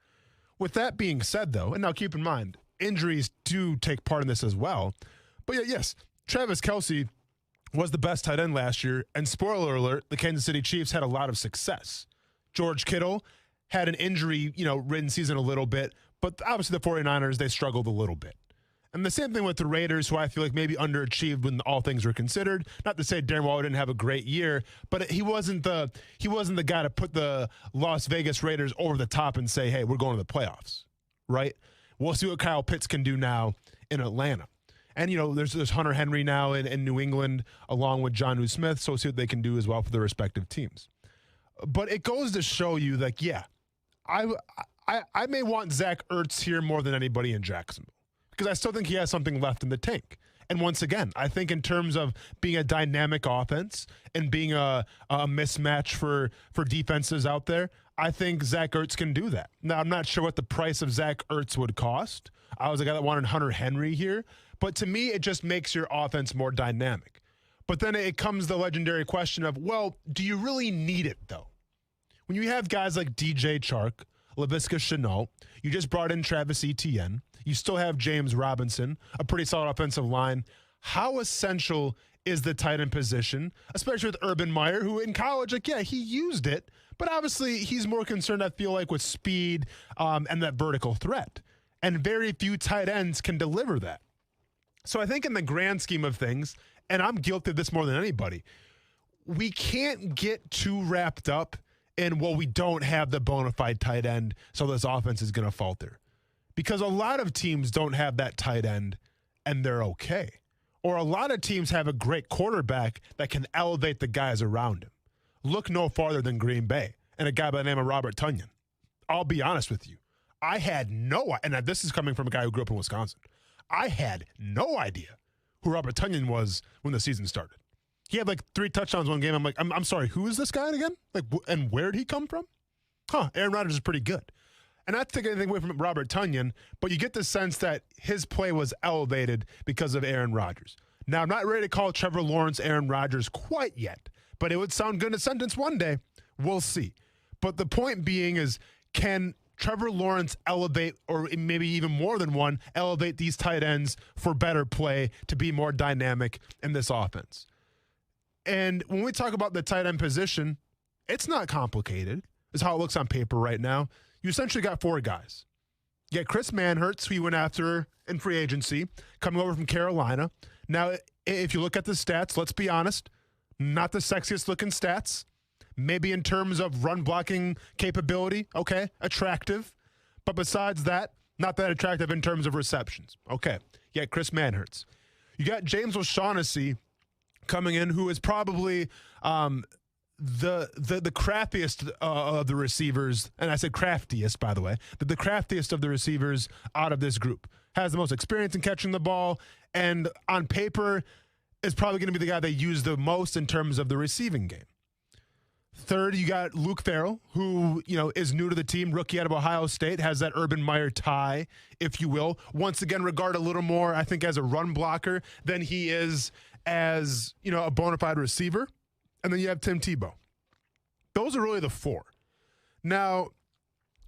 With that being said, though, and now keep in mind, injuries do take part in this as well. But yeah, yes, Travis Kelce was the best tight end last year, and spoiler alert, the Kansas City Chiefs had a lot of success. George Kittle had an injury, ridden season a little bit, but obviously the 49ers, they struggled a little bit. And the same thing with the Raiders, who I feel like maybe underachieved when all things were considered. Not to say Darren Waller didn't have a great year, but he wasn't the guy to put the Las Vegas Raiders over the top and say, hey, we're going to the playoffs, right? We'll see what Kyle Pitts can do now in Atlanta. And, there's Hunter Henry now in New England, along with Jonnu Smith, so we'll see what they can do as well for their respective teams. But it goes to show you, like, yeah, I may want Zach Ertz here more than anybody in Jacksonville, because I still think he has something left in the tank. And once again, I think in terms of being a dynamic offense and being a mismatch for defenses out there, I think Zach Ertz can do that. Now, I'm not sure what the price of Zach Ertz would cost. I was a guy that wanted Hunter Henry here. But to me, it just makes your offense more dynamic. But then it comes the legendary question of, well, do you really need it, though? When you have guys like DJ Chark, Laviska Shenault, you just brought in Travis Etienne, you still have James Robinson, a pretty solid offensive line. How essential is the tight end position, especially with Urban Meyer, who in college, he used it, but obviously he's more concerned, I feel like, with speed and that vertical threat. And very few tight ends can deliver that. So I think in the grand scheme of things, and I'm guilty of this more than anybody, we can't get too wrapped up in, well, we don't have the bona fide tight end, so this offense is going to falter. Because a lot of teams don't have that tight end, and they're okay. or a lot of teams have a great quarterback that can elevate the guys around him. Look no farther than Green Bay and a guy by the name of Robert Tonyan. I'll be honest with you. I had and this is coming from a guy who grew up in Wisconsin. I had no idea who Robert Tonyan was when the season started. He had like 3 touchdowns one game. I'm like, I'm sorry, who is this guy again? Like, and where did he come from? Aaron Rodgers is pretty good. And not to take anything away from Robert Tonyan, but you get the sense that his play was elevated because of Aaron Rodgers. Now, I'm not ready to call Trevor Lawrence Aaron Rodgers quite yet, but it would sound good in a sentence one day. We'll see. But the point being is, can Trevor Lawrence elevate, or maybe even more than one, elevate these tight ends for better play to be more dynamic in this offense? And when we talk about the tight end position, it's not complicated, is how it looks on paper right now. You essentially got 4 guys. You got Chris Manhertz, who you went after in free agency, coming over from Carolina. Now, if you look at the stats, let's be honest, not the sexiest looking stats. Maybe in terms of run blocking capability, okay, attractive. But besides that, not that attractive in terms of receptions. Okay, you got Chris Manhertz. You got James O'Shaughnessy coming in, who is probably the craftiest of the receivers, and I said craftiest, by the way, the craftiest of the receivers out of this group. Has the most experience in catching the ball, and on paper is probably going to be the guy they use the most in terms of the receiving game. Third, you got Luke Farrell, who, is new to the team, rookie out of Ohio State, has that Urban Meyer tie, if you will. Once again, regarded a little more, I think, as a run blocker than he is as, a bona fide receiver. And then you have Tim Tebow. Those are really the 4. Now,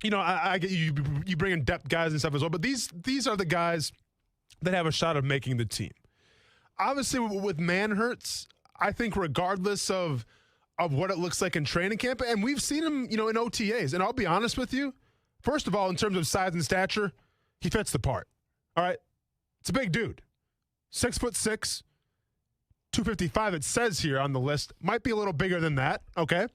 I get you bring in depth guys and stuff as well, but these are the guys that have a shot of making the team. Obviously, with Manhertz, I think regardless of what it looks like in training camp, and we've seen him, in OTAs, and I'll be honest with you, first of all, in terms of size and stature, he fits the part. All right? It's a big dude. 6'6", 255, it says here on the list. Might be a little bigger than that, okay?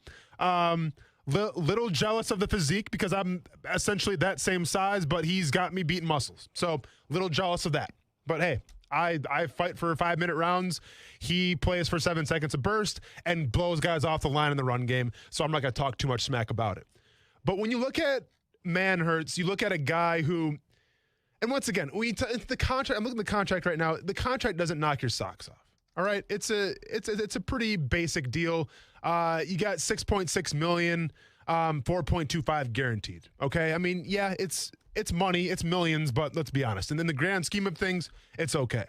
Little jealous of the physique because I'm essentially that same size, but he's got me beating muscles. So, little jealous of that. But hey, I fight for 5-minute rounds. He plays for 7 seconds a burst and blows guys off the line in the run game, so I'm not going to talk too much smack about it. But when you look at Manhertz, you look at a guy who, and once again, the contract, I'm looking at the contract right now, the contract doesn't knock your socks off. All right, it's a pretty basic deal. You got $6.6 million, 4.25 guaranteed. Okay, I mean, yeah, it's money, it's millions, but let's be honest. And in the grand scheme of things, it's okay.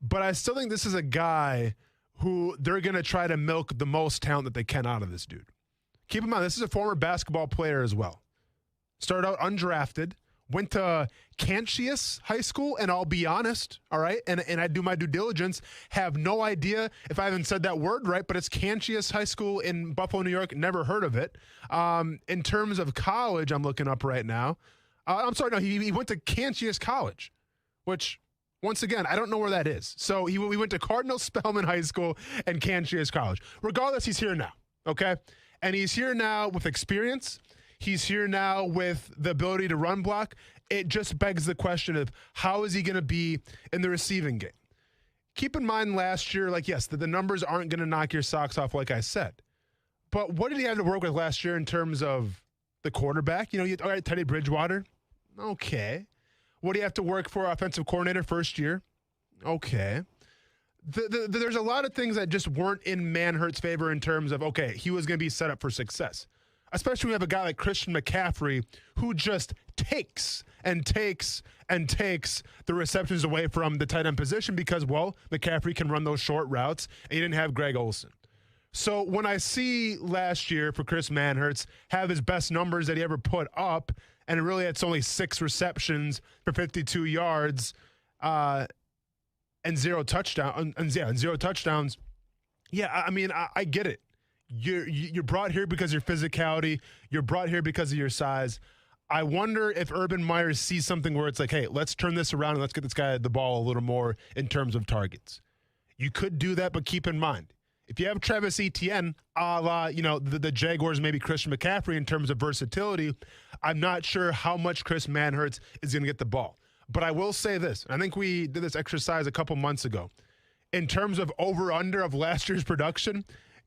But I still think this is a guy who they're gonna try to milk the most talent that they can out of this dude. Keep in mind, this is a former basketball player as well. Started out undrafted. Went to Canisius High School, and I'll be honest, all right, and I do my due diligence, have no idea if I haven't said that word right, but it's Canisius High School in Buffalo, New York. Never heard of it. In terms of college, I'm looking up right now. I'm sorry, no, he went to Canisius College, which, once again, I don't know where that is. So we went to Cardinal Spellman High School and Canisius College. Regardless, he's here now, okay? And he's here now with experience. He's here now with the ability to run block. It just begs the question of how is he going to be in the receiving game? Keep in mind last year, yes, the numbers aren't going to knock your socks off, like I said. But what did he have to work with last year in terms of the quarterback? All right, Teddy Bridgewater. Okay. What do you have to work for offensive coordinator first year? Okay. There's a lot of things that just weren't in Manhertz's favor in terms of, okay, he was going to be set up for success. Especially when we have a guy like Christian McCaffrey who just takes and takes and takes the receptions away from the tight end position because, well, McCaffrey can run those short routes, and he didn't have Greg Olsen. So when I see last year for Chris Manhertz have his best numbers that he ever put up, and really it's only 6 receptions for 52 yards and 0 touchdowns. Yeah, I mean, I get it. You're brought here because of your physicality. You're brought here because of your size. I wonder if Urban Meyer sees something where it's like, hey, let's turn this around and let's get this guy the ball a little more in terms of targets. You could do that, but keep in mind, if you have Travis Etienne, a la, the Jaguars, maybe Christian McCaffrey in terms of versatility, I'm not sure how much Chris Manhertz is going to get the ball. But I will say this. I think we did this exercise a couple months ago. in terms of over-under of last year's production,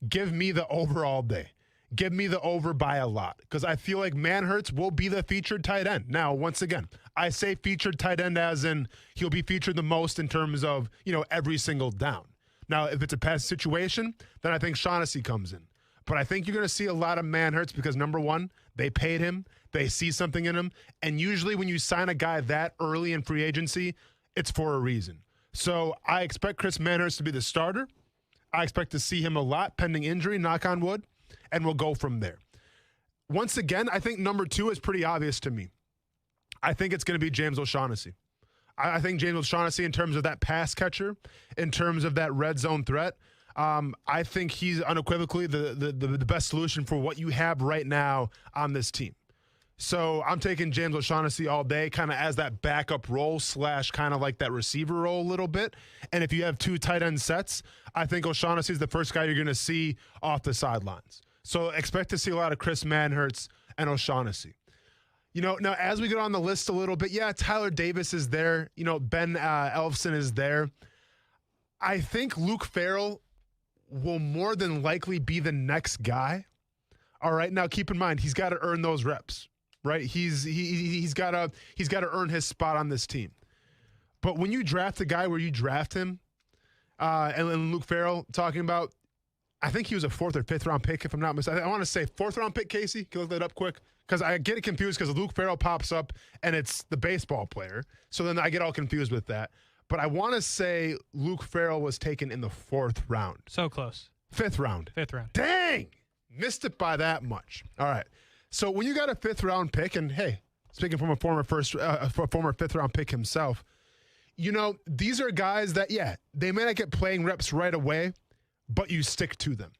give me the over all day. Give me the over by a lot because I feel like Manhertz will be the featured tight end. Now, once again, I say featured tight end as in he'll be featured the most in terms of, every single down. Now, if it's a pass situation, then I think Shaughnessy comes in. But I think you're going to see a lot of Manhertz because, number one, they paid him. They see something in him. And usually when you sign a guy that early in free agency, it's for a reason. So I expect Chris Manhertz to be the starter. I expect to see him a lot pending injury, knock on wood. And we'll go from there. Once again, I think number 2 is pretty obvious to me. I think it's going to be James O'Shaughnessy. I think James O'Shaughnessy, in terms of that pass catcher, in terms of that red zone threat, I think he's unequivocally the best solution for what you have right now on this team. So I'm taking James O'Shaughnessy all day, kind of as that backup role / kind of like that receiver role a little bit. And if you have 2 tight end sets, I think O'Shaughnessy is the first guy you're going to see off the sidelines. So expect to see a lot of Chris Manhertz and O'Shaughnessy. Now as we get on the list a little bit, Tyler Davis is there. Ben Elfson is there. I think Luke Farrell will more than likely be the next guy. All right. Now keep in mind, he's got to earn those reps, right? He's got to earn his spot on this team. But when you draft a guy where you draft him, and Luke Farrell talking about, I think he was a 4th or 5th round pick, if I'm not mistaken. I want to say 4th round pick, Casey. Can you look that up quick? Because I get it confused because Luke Farrell pops up and it's the baseball player. So then I get all confused with that. But I want to say Luke Farrell was taken in the 4th round. So close. 5th round. 5th round. Dang! Missed it by that much. All right. So when you got a 5th round pick, and hey, speaking from a former 5th round pick himself, these are guys that, they may not get playing reps right away, but you stick to them,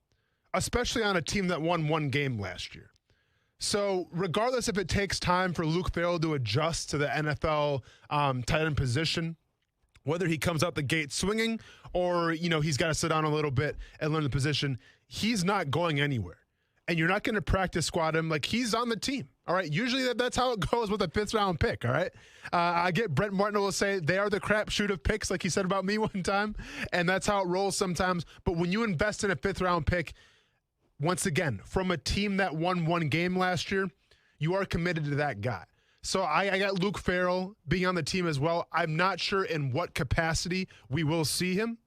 especially on a team that won 1 game last year. So regardless if it takes time for Luke Farrell to adjust to the NFL tight end position, whether he comes out the gate swinging or, he's got to sit down a little bit and learn the position, he's not going anywhere. And you're not going to practice squad him like he's on the team. All right. Usually that's how it goes with a 5th round pick. All right. I get Brent Martin will say they are the crapshoot of picks, like he said about me one time. And that's how it rolls sometimes. But when you invest in a 5th round pick, once again, from a team that won 1 game last year, you are committed to that guy. So I got Luke Farrell being on the team as well. I'm not sure in what capacity we will see him.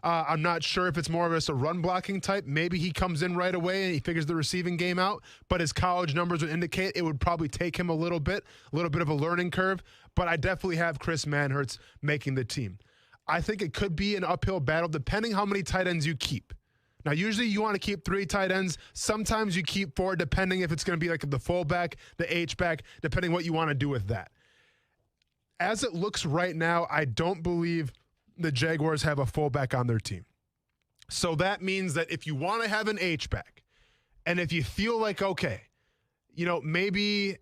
I'm not sure if it's more of just a run blocking type. Maybe he comes in right away and he figures the receiving game out, but his college numbers would indicate it would probably take him a little bit of a learning curve. But I definitely have Chris Manhertz making the team. I think it could be an uphill battle depending how many tight ends you keep. Now, usually you want to keep 3 tight ends. Sometimes you keep 4, depending if it's going to be like the fullback, the H-back, depending what you want to do with that. As it looks right now, I don't believe the Jaguars have a fullback on their team. So that means that if you want to have an H-back, and if you feel like, okay, maybe,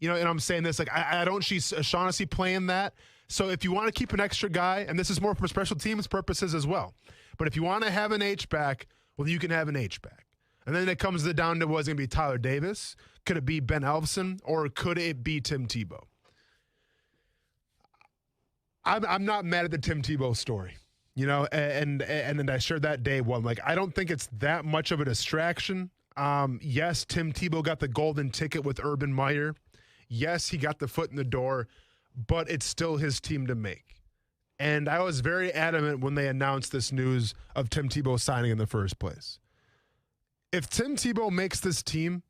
and I'm saying this, like I don't see Shaughnessy playing that. So if you want to keep an extra guy, and this is more for special teams purposes as well, but if you want to have an H-back, well, you can have an H-back. And then it comes down to was it going to be Tyler Davis? Could it be Ben Elfson? Or could it be Tim Tebow? I'm not mad at the Tim Tebow story, and then I shared that day one. Like, I don't think it's that much of a distraction. Yes, Tim Tebow got the golden ticket with Urban Meyer. Yes, he got the foot in the door, but it's still his team to make. And I was very adamant when they announced this news of Tim Tebow signing in the first place. If Tim Tebow makes this team,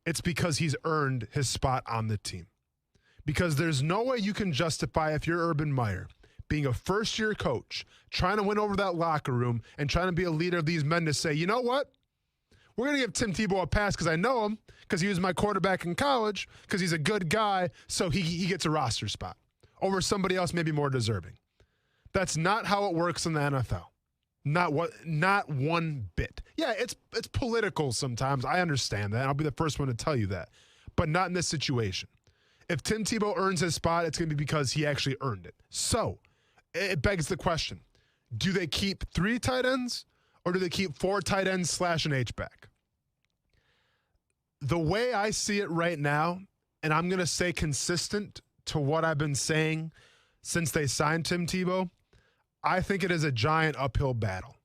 it's because he's earned his spot on the team. Because there's no way you can justify, if you're Urban Meyer, being a first-year coach, trying to win over that locker room and trying to be a leader of these men to say, you know what? We're going to give Tim Tebow a pass because I know him, because he was my quarterback in college, because he's a good guy, so he gets a roster spot over somebody else maybe more deserving. That's not how it works in the NFL. Not one bit. Yeah, it's political sometimes. I understand that. And I'll be the first one to tell you that. But not in this situation. If Tim Tebow earns his spot, it's going to be because he actually earned it. So it begs the question, do they keep 3 tight ends or do they keep 4 tight ends / an H-back? The way I see it right now, and I'm going to say consistent to what I've been saying since they signed Tim Tebow, I think it is a giant uphill battle.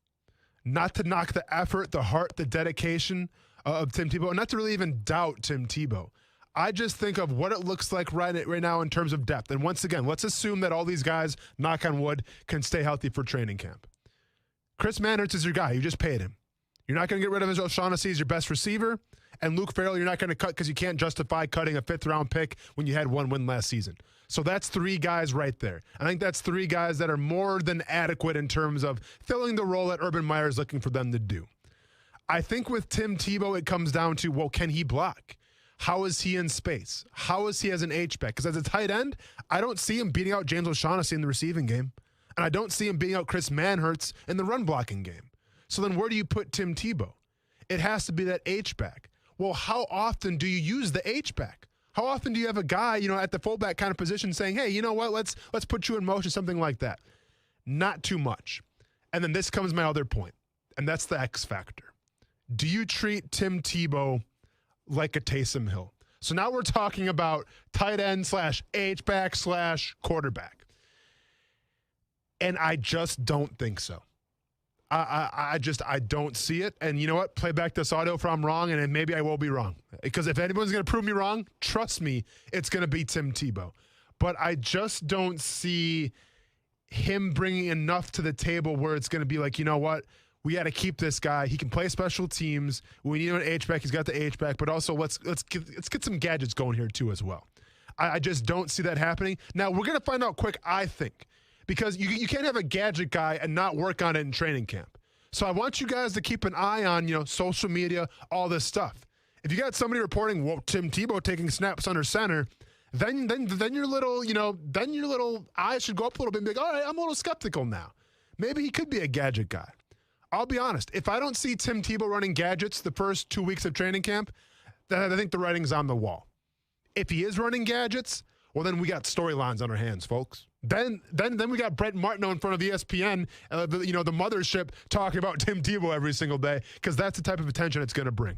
Not to knock the effort, the heart, the dedication of Tim Tebow, and not to really even doubt Tim Tebow. I just think of what it looks like right now in terms of depth. And once again, let's assume that all these guys, knock on wood, can stay healthy for training camp. Chris Manhertz is your guy. You just paid him. You're not going to get rid of O'Shaughnessy as your best receiver. And Luke Farrell, you're not going to cut because you can't justify cutting a 5th-round pick when you had one win last season. So that's 3 guys right there. I think that's 3 guys that are more than adequate in terms of filling the role that Urban Meyer is looking for them to do. I think with Tim Tebow, it comes down to, well, can he block? How is he in space? How is he as an H-back? Because as a tight end, I don't see him beating out James O'Shaughnessy in the receiving game. And I don't see him beating out Chris Manhertz in the run-blocking game. So then where do you put Tim Tebow? It has to be that H-back. Well, how often do you use the H-back? How often do you have a guy, at the fullback kind of position saying, hey, you know what, let's put you in motion, something like that? Not too much. And then this comes my other point, and that's the X factor. Do you treat Tim Tebow like a Taysom Hill? So now we're talking about tight end / H-back / quarterback. And I just don't think so. I don't see it. And you know what? Play back this audio if I'm wrong, and then maybe I will be wrong. Because if anyone's going to prove me wrong, trust me, it's going to be Tim Tebow. But I just don't see him bringing enough to the table where it's going to be like, you know what? We got to keep this guy. He can play special teams. We need an H-back. He's got the H-back. But also, let's get some gadgets going here, too, as well. I just don't see that happening. Now, we're going to find out quick, I think. Because you can't have a gadget guy and not work on it in training camp. So I want you guys to keep an eye on, social media, all this stuff. If you got somebody reporting, well, Tim Tebow taking snaps under center, then your little eyes should go up a little bit and be like, all right, I'm a little skeptical now. Maybe he could be a gadget guy. I'll be honest. If I don't see Tim Tebow running gadgets the first 2 weeks of training camp, then I think the writing's on the wall. If he is running gadgets, well, then we got storylines on our hands, folks. Then we got Brent Martineau in front of ESPN, the mothership, talking about Tim Tebow every single day, because that's the type of attention it's going to bring.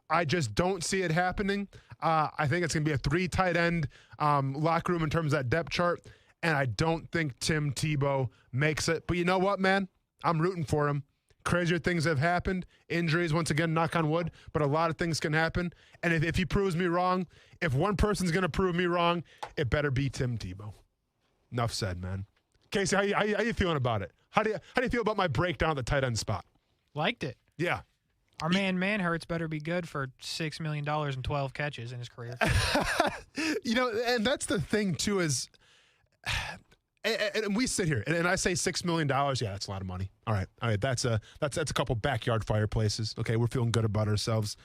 I just don't see it happening. I think it's going to be a 3 tight end locker room in terms of that depth chart, and I don't think Tim Tebow makes it. But you know what, man? I'm rooting for him. Crazier things have happened. Injuries, once again, knock on wood, but a lot of things can happen. And if he proves me wrong, if one person's going to prove me wrong, it better be Tim Tebow. Enough said, man. Casey, how you feeling about it? How do you feel about my breakdown at the tight end spot? Liked it. Yeah. Our man Manhertz better be good for $6 million and 12 catches in his career. And that's the thing, too, is and we sit here, and I say $6 million. Yeah, that's a lot of money. All right. That's a couple backyard fireplaces. Okay, we're feeling good about ourselves.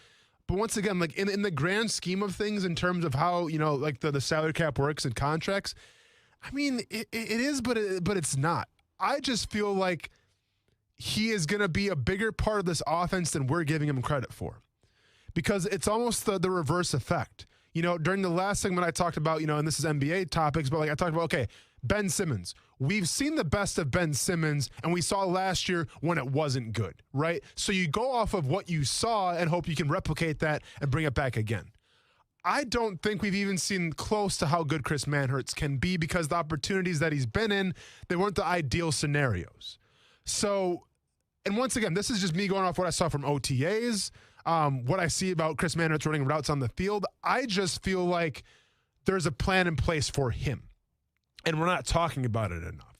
But once again, like in the grand scheme of things, in terms of how like the salary cap works and contracts, I mean, it is, but it's not. I just feel like he is going to be a bigger part of this offense than we're giving him credit for, because it's almost the reverse effect. During the last segment I talked about, and this is NBA topics, but I talked about, okay, Ben Simmons. We've seen the best of Ben Simmons, and we saw last year when it wasn't good, right? So you go off of what you saw and hope you can replicate that and bring it back again. I don't think we've even seen close to how good Chris Manhertz can be, because the opportunities that he's been in, they weren't the ideal scenarios. So, and once again, this is just me going off what I saw from OTAs, what I see about Chris Manhertz running routes on the field. I just feel like there's a plan in place for him, and we're not talking about it enough.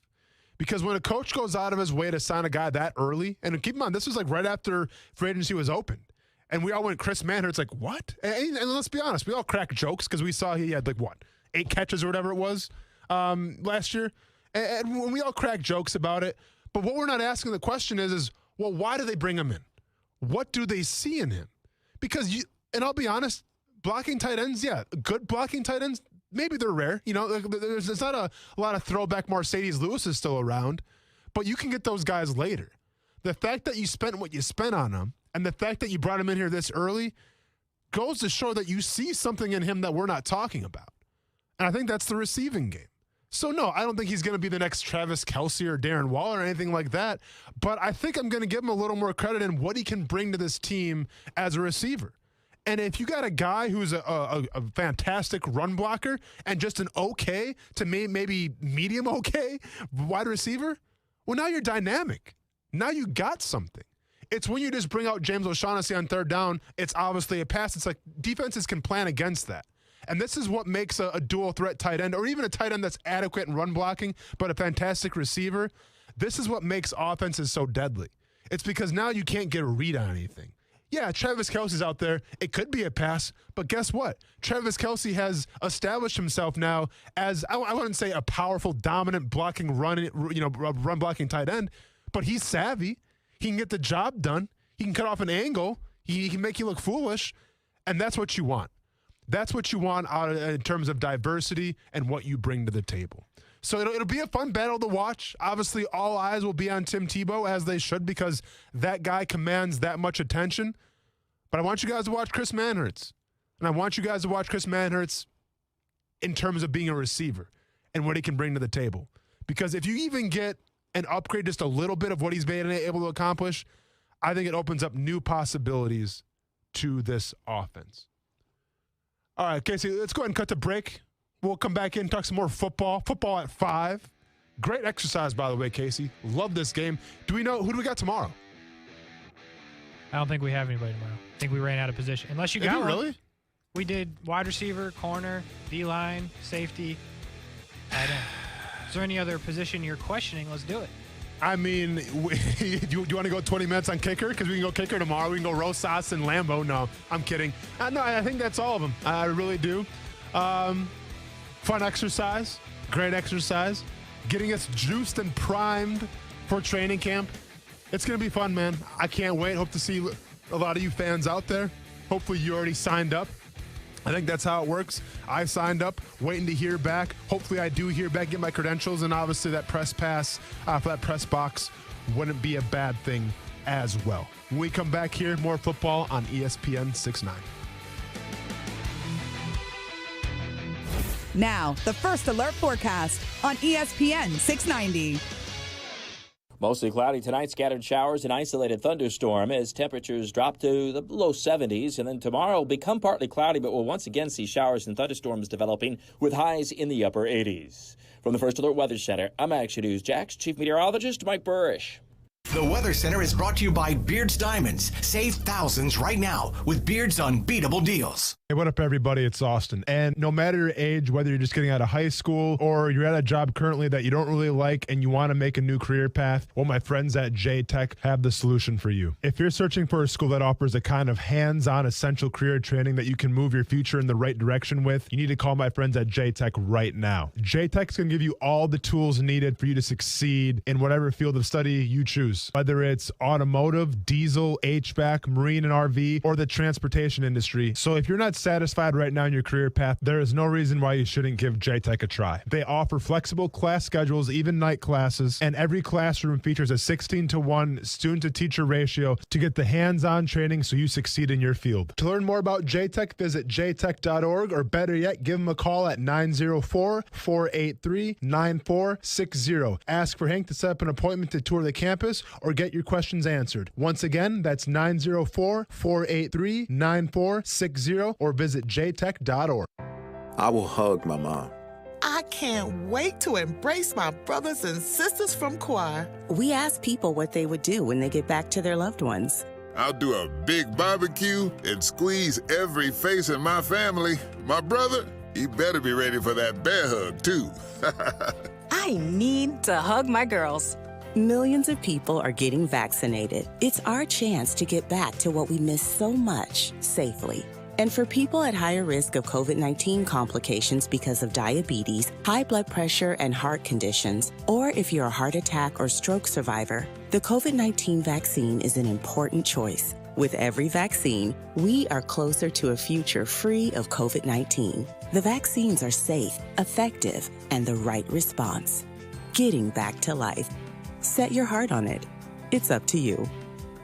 Because when a coach goes out of his way to sign a guy that early, and keep in mind, this was like right after free agency was opened, and we all went, Chris Manhertz, like, what? And let's be honest, we all crack jokes because we saw he had 8 catches or whatever it was last year. And we all crack jokes about it. But what we're not asking the question is, well, why do they bring him in? What do they see in him? Because and I'll be honest, blocking tight ends, yeah, good blocking tight ends, maybe they're rare. There's not a lot of throwback Mercedes Lewis is still around, but you can get those guys later. The fact that you spent what you spent on them, and the fact that you brought him in here this early, goes to show that you see something in him that we're not talking about. And I think that's the receiving game. So, no, I don't think he's going to be the next Travis Kelce or Darren Waller or anything like that. But I think I'm going to give him a little more credit in what he can bring to this team as a receiver. And if you got a guy who's a fantastic run blocker and just an okay to maybe medium okay wide receiver, Well, now you're dynamic. Now you got something. It's when you just bring out James O'Shaughnessy on third down, it's obviously a pass. It's like defenses can plan against that. And this is what makes a dual threat tight end, or even a tight end that's adequate in run blocking, but a fantastic receiver. This is what makes offenses so deadly. It's because now you can't get a read on anything. Yeah, Travis Kelce's out there. It could be a pass, but guess what? Travis Kelce has established himself now as, I wouldn't say a powerful, dominant blocking run blocking tight end, but he's savvy. He can get the job done. He can cut off an angle. He can make you look foolish, and that's what you want. That's what you want in terms of diversity and what you bring to the table. So it'll be a fun battle to watch. Obviously, all eyes will be on Tim Tebow, as they should, because that guy commands that much attention. But I want you guys to watch Chris Manhertz. And I want you guys to watch Chris Manhertz in terms of being a receiver and what he can bring to the table. Because if you even get an upgrade just a little bit of what he's been able to accomplish, I think it opens up new possibilities to this offense. All right, Casey, let's go ahead and cut to break. We'll come back in and talk some more football. Football at 5. Great exercise, by the way, Casey. Love this game. Who do we got tomorrow? I don't think we have anybody tomorrow. I think we ran out of position. Unless you got one. Really? We did wide receiver, corner, D-line, safety, tight end. Is there any other position you're questioning? Let's do it. I mean, do you want to go 20 minutes on kicker? Because we can go kicker tomorrow. We can go Rosas and Lambo. No, I'm kidding. No, I think that's all of them. I really do. Fun exercise. Great exercise. Getting us juiced and primed for training camp. It's going to be fun, man. I can't wait. Hope to see a lot of you fans out there. Hopefully you already signed up. I think that's how it works. I signed up, waiting to hear back. Hopefully I do hear back, get my credentials, and obviously that press pass for that press box wouldn't be a bad thing as well. When we come back here, more football on ESPN 690. Now, the First Alert forecast on ESPN 690. Mostly cloudy tonight, scattered showers and isolated thunderstorm as temperatures drop to the low 70s. And then tomorrow will become partly cloudy, but we'll once again see showers and thunderstorms developing with highs in the upper 80s. From the First Alert Weather Center, I'm Action News Jax Chief Meteorologist Mike Burrish. The Weather Center is brought to you by Beard's Diamonds. Save thousands right now with Beard's unbeatable deals. Hey, what up, everybody? It's Austin. And no matter your age, whether you're just getting out of high school or you're at a job currently that you don't really like and you want to make a new career path, well, my friends at J-Tech have the solution for you. If you're searching for a school that offers a kind of hands-on essential career training that you can move your future in the right direction with, you need to call my friends at J-Tech right now. J-Tech's going to give you all the tools needed for you to succeed in whatever field of study you choose, whether it's automotive, diesel, HVAC, marine and RV, or the transportation industry. So if you're not satisfied right now in your career path, there is no reason why you shouldn't give J-Tech a try. They offer flexible class schedules, even night classes, and every classroom features a 16-to-1 student-to-teacher ratio to get the hands-on training so you succeed in your field. To learn more about J-Tech, visit jtech.org, or better yet, give them a call at 904-483-9460. Ask for Hank to set up an appointment to tour the campus or get your questions answered. Once again, that's 904-483-9460, or visit jtech.org. I will hug my mom. I can't wait to embrace my brothers and sisters from choir. We ask people what they would do when they get back to their loved ones. I'll do a big barbecue and squeeze every face in my family. My brother, he better be ready for that bear hug, too. I need to hug my girls. Millions of people are getting vaccinated. It's our chance to get back to what we miss so much safely. And for people at higher risk of COVID-19 complications because of diabetes, high blood pressure, and heart conditions, or if you're a heart attack or stroke survivor, the COVID-19 vaccine is an important choice. With every vaccine, we are closer to a future free of COVID-19. The vaccines are safe, effective, and the right response. Getting back to life. Set your heart on it. It's up to you.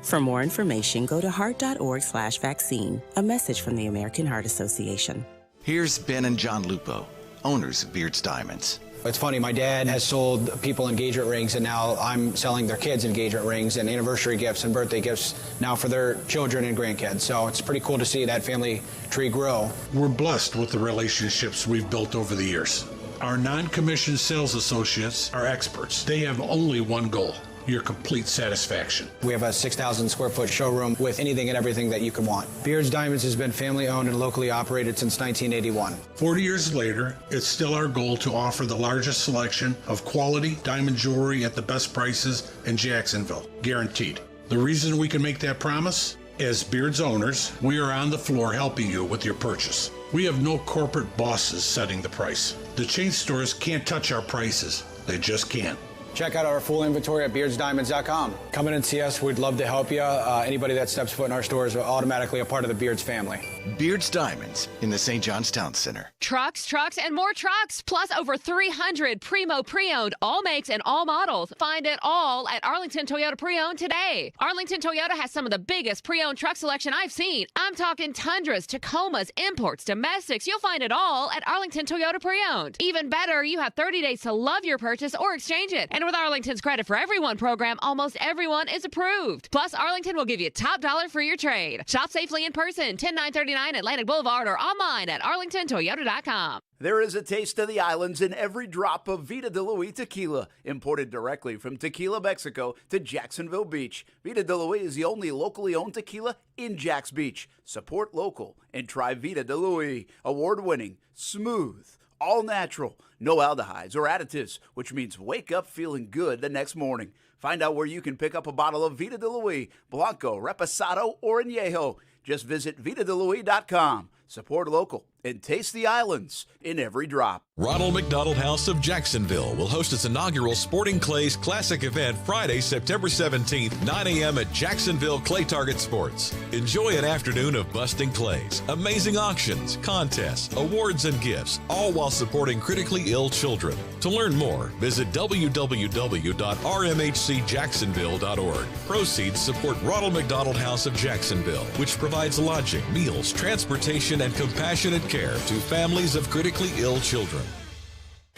For more information, go to heart.org/vaccine. A message from the American Heart Association. Here's Ben and John Lupo, owners of Beard's Diamonds. It's funny, my dad has sold people engagement rings, and now I'm selling their kids engagement rings and anniversary gifts and birthday gifts now for their children and grandkids. So it's pretty cool to see that family tree grow. We're blessed with the relationships we've built over the years. Our non-commissioned sales associates are experts. They have only one goal: your complete satisfaction. We have a 6,000 square foot showroom with anything and everything that you could want. Beards Diamonds has been family owned and locally operated since 1981. 40 years later, it's still our goal to offer the largest selection of quality diamond jewelry at the best prices in Jacksonville, guaranteed. The reason we can make that promise? As Beards owners, we are on the floor helping you with your purchase. We have no corporate bosses setting the price. The chain stores can't touch our prices. They just can't. Check out our full inventory at beardsdiamonds.com. Come in and see us. We'd love to help you. Anybody that steps foot in our store is automatically a part of the Beards family. Beards Diamonds in the St. John's Town Center. Trucks, and more trucks, plus over 300 Primo pre-owned, all makes and all models. Find it all at Arlington Toyota Pre-Owned today. Arlington Toyota has some of the biggest pre-owned truck selection I've seen. I'm talking Tundras, Tacomas, imports, domestics. You'll find it all at Arlington Toyota Pre-Owned. Even better, you have 30 days to love your purchase or exchange it. And with Arlington's Credit for Everyone program, almost everyone is approved. Plus, Arlington will give you top dollar for your trade. Shop safely in person, 10939 Atlantic Boulevard, or online at arlingtontoyota.com. There is a taste of the islands in every drop of Vida de Luis tequila, imported directly from Tequila, Mexico to Jacksonville Beach. Vida de Luis is the only locally owned tequila in Jax Beach. Support local and try Vida de Luis. Award-winning, smooth, all natural, no aldehydes or additives, which means wake up feeling good the next morning. Find out where you can pick up a bottle of Vida de Luis, Blanco, Reposado, or Añejo. Just visit VitaDeLuis.com. Support local and taste the islands in every drop. Ronald McDonald House of Jacksonville will host its inaugural Sporting Clays Classic event Friday, September 17th, 9 a.m. at Jacksonville Clay Target Sports. Enjoy an afternoon of busting clays, amazing auctions, contests, awards, and gifts, all while supporting critically ill children. To learn more, visit www.rmhcjacksonville.org. Proceeds support Ronald McDonald House of Jacksonville, which provides lodging, meals, transportation, and compassionate care to families of critically ill children.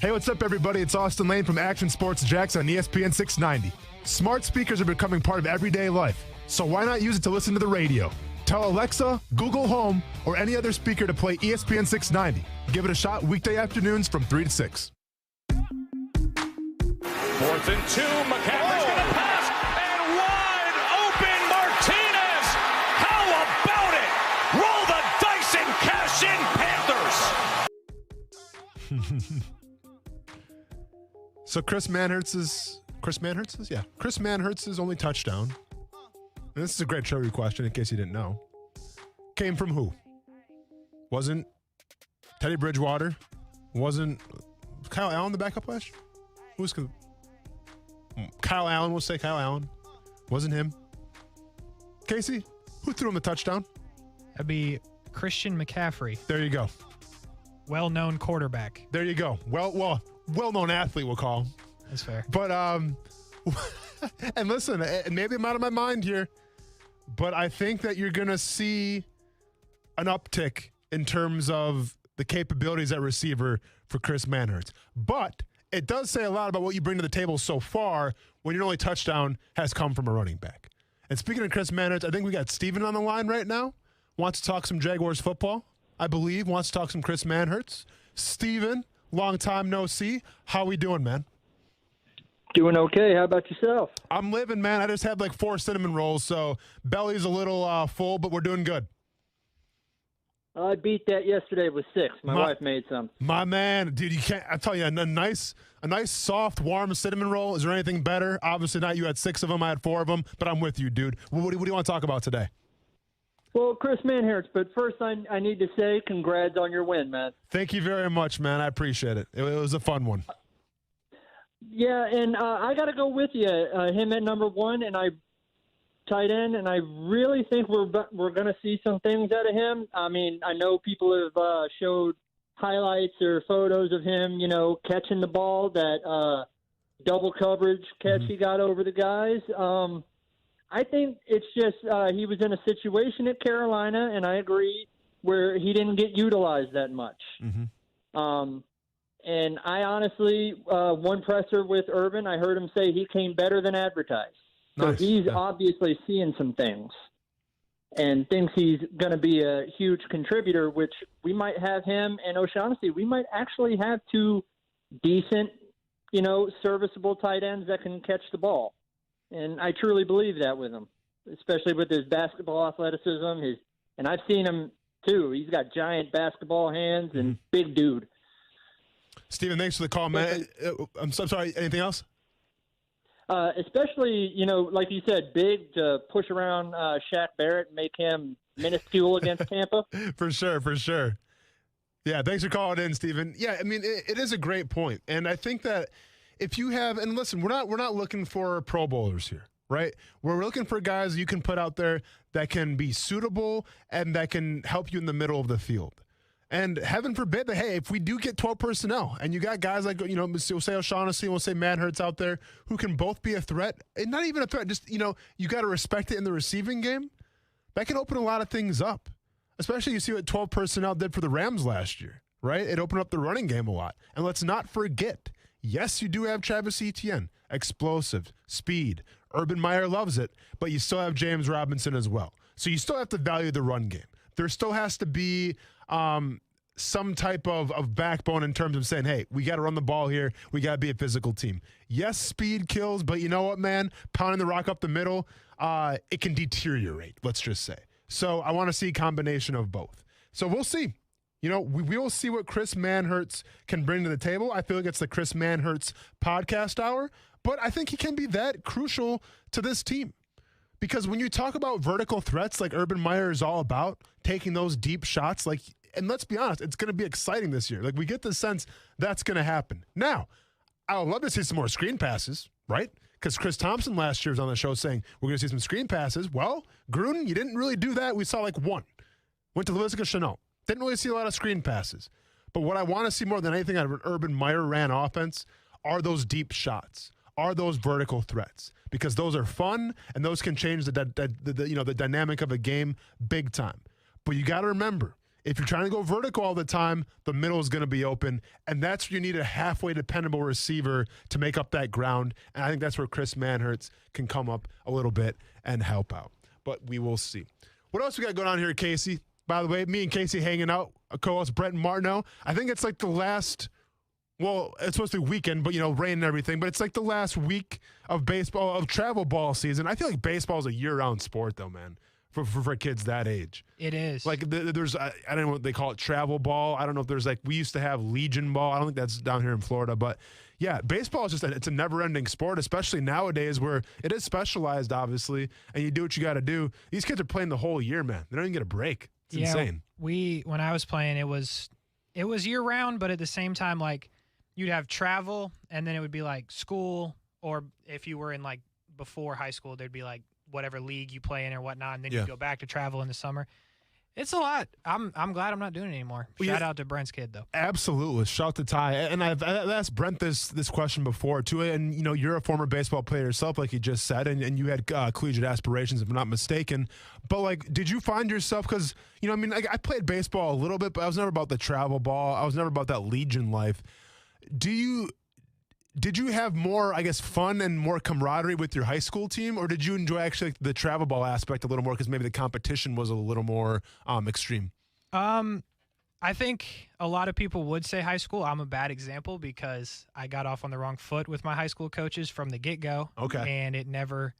Hey, what's up, everybody? It's Austin Lane from Action Sports Jax on ESPN 690. Smart speakers are becoming part of everyday life, so why not use it to listen to the radio? Tell Alexa, Google Home, or any other speaker to play ESPN 690. Give it a shot weekday afternoons from 3 to 6. 4th and 2, McCaffrey's going to pass, and wide open Martinez! How about it? Roll the dice and cash in, Panthers! So Chris Manhertz's only touchdown, and this is a great trivia question in case you didn't know, came from who? Wasn't Teddy Bridgewater? Wasn't Kyle Allen the backup last year? Who's Kyle Allen? We'll say Kyle Allen. Wasn't him. Casey, who threw him the touchdown? That'd be Christian McCaffrey. There you go. Well-known quarterback. There you go. Well-known athlete, we'll call him. That's fair. But, and listen, maybe I'm out of my mind here, but I think that you're going to see an uptick in terms of the capabilities at receiver for Chris Manhertz. But it does say a lot about what you bring to the table so far when your only touchdown has come from a running back. And speaking of Chris Manhertz, I think we got Steven on the line right now. Wants to talk some Jaguars football, I believe. Wants to talk some Chris Manhertz. Steven, long time no see. How we doing, man? Doing okay. How about yourself? I'm living, man. I just had like 4 cinnamon rolls, so belly's a little full, but we're doing good. I beat that yesterday with 6. My wife made some. My man, dude, you can't. I tell you, a nice, soft, warm cinnamon roll. Is there anything better? Obviously not. You had 6 of them. I had 4 of them, but I'm with you, dude. What do you want to talk about today? Well, Chris Manhertz, but first I need to say congrats on your win, man. Thank you very much, man. I appreciate it. It was a fun one. Yeah, and I got to go with you. Him at number 1, and I tight end, and I really think we're going to see some things out of him. I mean, I know people have showed highlights or photos of him, catching the ball, that double coverage catch he got over the guys. I think it's just he was in a situation at Carolina, and I agree, where he didn't get utilized that much. And I honestly, one presser with Urban, I heard him say he came better than advertised. So he's obviously seeing some things and thinks he's going to be a huge contributor, which we might have him. And O'Shaughnessy, we might actually have 2 decent, serviceable tight ends that can catch the ball. And I truly believe that with him, especially with his basketball athleticism. And I've seen him too. He's got giant basketball hands and big dude. Steven, thanks for the call, man. I'm so sorry. Anything else? Especially, like you said, big to push around Shaq Barrett and make him minuscule against Tampa. For sure. Yeah, thanks for calling in, Steven. Yeah, I mean, it is a great point. And I think that if you have, and listen, we're not looking for Pro Bowlers here, right? We're looking for guys you can put out there that can be suitable and that can help you in the middle of the field. And heaven forbid that, hey, if we do get 12 personnel and you got guys like, we'll say O'Shaughnessy, we'll say Manhertz out there who can both be a threat, and not even a threat, just, you got to respect it in the receiving game, that can open a lot of things up. Especially you see what 12 personnel did for the Rams last year, right? It opened up the running game a lot. And let's not forget, yes, you do have Travis Etienne, explosive, speed. Urban Meyer loves it, but you still have James Robinson as well. So you still have to value the run game. There still has to be some type of backbone in terms of saying, hey, we got to run the ball here. We got to be a physical team. Yes, speed kills, but you know what, man? Pounding the rock up the middle, it can deteriorate, let's just say. So I want to see a combination of both. So we'll see. We will see what Chris Manhertz can bring to the table. I feel like it's the Chris Manhertz podcast hour, but I think he can be that crucial to this team. Because when you talk about vertical threats like Urban Meyer is all about, taking those deep shots, and let's be honest, it's going to be exciting this year. We get the sense that's going to happen. Now, I would love to see some more screen passes, right? Because Chris Thompson last year was on the show saying, we're going to see some screen passes. Well, Gruden, you didn't really do that. We saw one. Went to Laviska Shenault. Didn't really see a lot of screen passes. But what I want to see more than anything out of an Urban Meyer ran offense are those deep shots, are those vertical threats. Because those are fun, and those can change the dynamic of a game big time. But you got to remember, if you're trying to go vertical all the time, the middle is going to be open, and that's where you need a halfway dependable receiver to make up that ground. And I think that's where Chris Manhertz can come up a little bit and help out. But we will see. What else we got going on here, Casey? By the way, me and Casey hanging out, co-host Brett and Martineau. I think it's the last, it's supposed to be weekend, but, rain and everything. But it's the last week of baseball, of travel ball season. I feel like baseball is a year-round sport, though, man. For kids that age. It is. There's, I don't know what they call it, travel ball. I don't know if there's we used to have Legion ball. I don't think that's down here in Florida. But, yeah, baseball is just it's a never-ending sport, especially nowadays where it is specialized, obviously, and you do what you got to do. These kids are playing the whole year, man. They don't even get a break. It's insane. When I was playing, it was year-round, but at the same time, you'd have travel, and then it would be, school, or if you were in, before high school, there'd be, whatever league you play in or whatnot, and then you go back to travel in the summer. It's a lot. I'm glad I'm not doing it anymore. Shout out to Brent's kid, though. Absolutely. Shout to Ty. And I've asked Brent this question before, too. And, you're a former baseball player yourself, like you just said, and you had collegiate aspirations, if I'm not mistaken. But, did you find yourself, because, I played baseball a little bit, but I was never about the travel ball. I was never about that Legion life. Did you have more, fun and more camaraderie with your high school team, or did you enjoy actually the travel ball aspect a little more because maybe the competition was a little more extreme? I think a lot of people would say high school. I'm a bad example because I got off on the wrong foot with my high school coaches from the get-go. Okay. And it never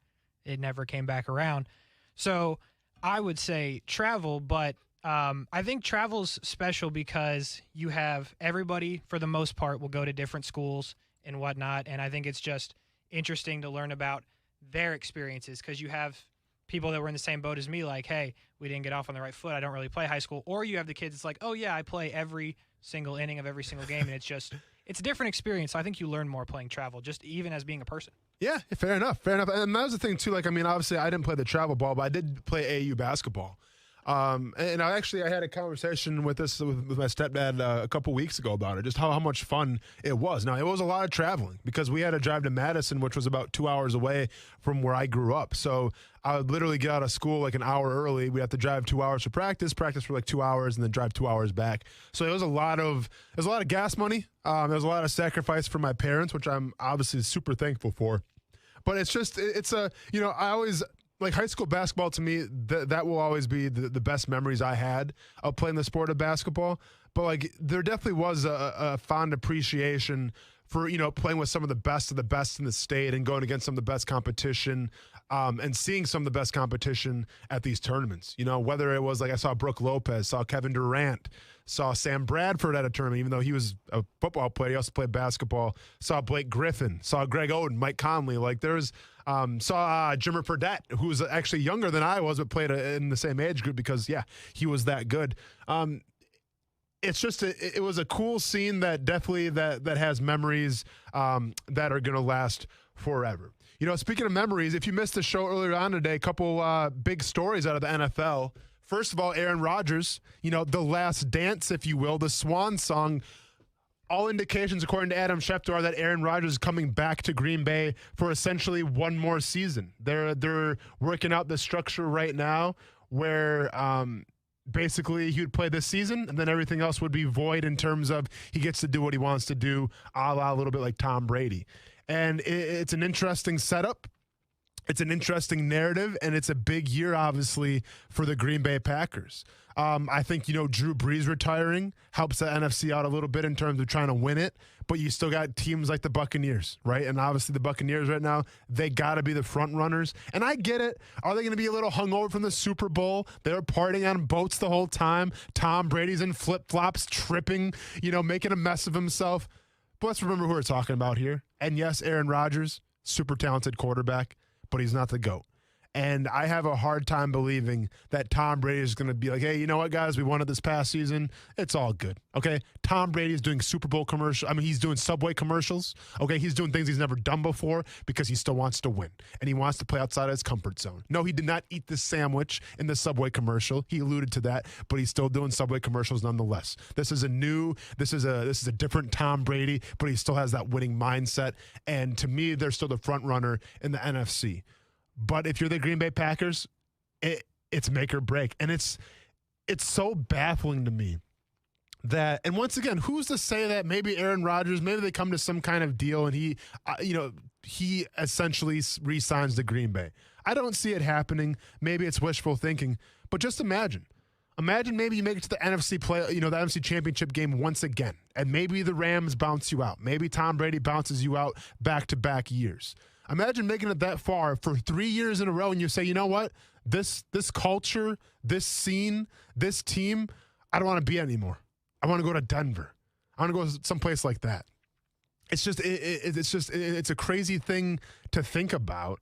came back around. So I would say travel, but I think travel's special because you have everybody, for the most part, will go to different schools and whatnot, and I think it's just interesting to learn about their experiences because you have people that were in the same boat as me, hey, we didn't get off on the right foot, I don't really play high school, or you have the kids, it's oh yeah, I play every single inning of every single game, and it's a different experience. So I think you learn more playing travel, just even as being a person. Yeah, fair enough. And that was the thing, too, obviously I didn't play the travel ball, but I did play AAU basketball. And I had a conversation with my stepdad a couple weeks ago about it, just how much fun it was. Now, it was a lot of traveling because we had to drive to Madison, which was about 2 hours away from where I grew up. So I would literally get out of school an hour early. We had to drive 2 hours for practice for 2 hours, and then drive 2 hours back. So it was a lot of gas money. There was a lot of sacrifice for my parents, which I'm obviously super thankful for. But it's I always like high school basketball to me, that will always be the best memories I had of playing the sport of basketball. But like there definitely was a fond appreciation for, playing with some of the best in the state and going against some of the best competition and seeing some of the best competition at these tournaments. Whether it was like I saw Brooke Lopez, saw Kevin Durant, saw Sam Bradford at a tournament, even though he was a football player, he also played basketball. Saw Blake Griffin, saw Greg Oden, Mike Conley. Like there's saw Jimmer Fredette, who was actually younger than I was, but played in the same age group because, he was that good. It's just it was a cool scene that definitely that has memories that are going to last forever. Speaking of memories, if you missed the show earlier on today, a couple big stories out of the NFL. First of all, Aaron Rodgers, the last dance, if you will, the swan song. All indications, according to Adam Schefter, are that Aaron Rodgers is coming back to Green Bay for essentially one more season. They're working out the structure right now where basically he would play this season and then everything else would be void in terms of he gets to do what he wants to do, a little bit like Tom Brady. And it's an interesting setup. It's an interesting narrative, and it's a big year, obviously, for the Green Bay Packers. I think, Drew Brees retiring helps the NFC out a little bit in terms of trying to win it, but you still got teams like the Buccaneers, right? And obviously the Buccaneers right now, they got to be the front runners. And I get it. Are they going to be a little hungover from the Super Bowl? They were partying on boats the whole time. Tom Brady's in flip-flops, tripping, making a mess of himself. But let's remember who we're talking about here. And yes, Aaron Rodgers, super talented quarterback, but he's not the GOAT. And I have a hard time believing that Tom Brady is going to be like, hey, you know what, guys? We won it this past season. It's all good, okay? Tom Brady is doing Super Bowl commercials. He's doing Subway commercials, okay? He's doing things he's never done before because he still wants to win, and he wants to play outside of his comfort zone. No, he did not eat the sandwich in the Subway commercial. He alluded to that, but he's still doing Subway commercials nonetheless. This is a different Tom Brady, but he still has that winning mindset, and to me, they're still the front runner in the NFC. But if you're the Green Bay Packers, it's make or break. And it's so baffling to me that, and once again, who's to say that maybe Aaron Rodgers, maybe they come to some kind of deal and he essentially re-signs to Green Bay. I don't see it happening. Maybe it's wishful thinking, but just imagine maybe you make it to the NFC the NFC Championship game once again, and maybe the Rams bounce you out. Maybe Tom Brady bounces you out back-to-back years. Imagine making it that far for 3 years in a row and you say, you know what? This culture, this scene, this team, I don't want to be anymore. I want to go to Denver. I want to go someplace like that. It's just it's a crazy thing to think about,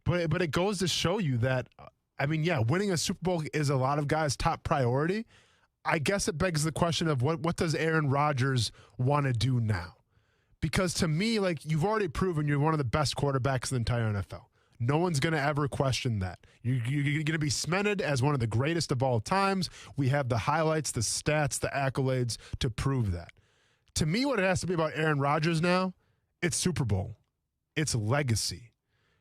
but it goes to show you that, winning a Super Bowl is a lot of guys' top priority. I guess it begs the question of what does Aaron Rodgers want to do now? Because to me, like, you've already proven you're one of the best quarterbacks in the entire NFL. No one's going to ever question that. You're going to be cemented as one of the greatest of all times. We have the highlights, the stats, the accolades to prove that. To me, what it has to be about Aaron Rodgers now, it's Super Bowl. It's legacy.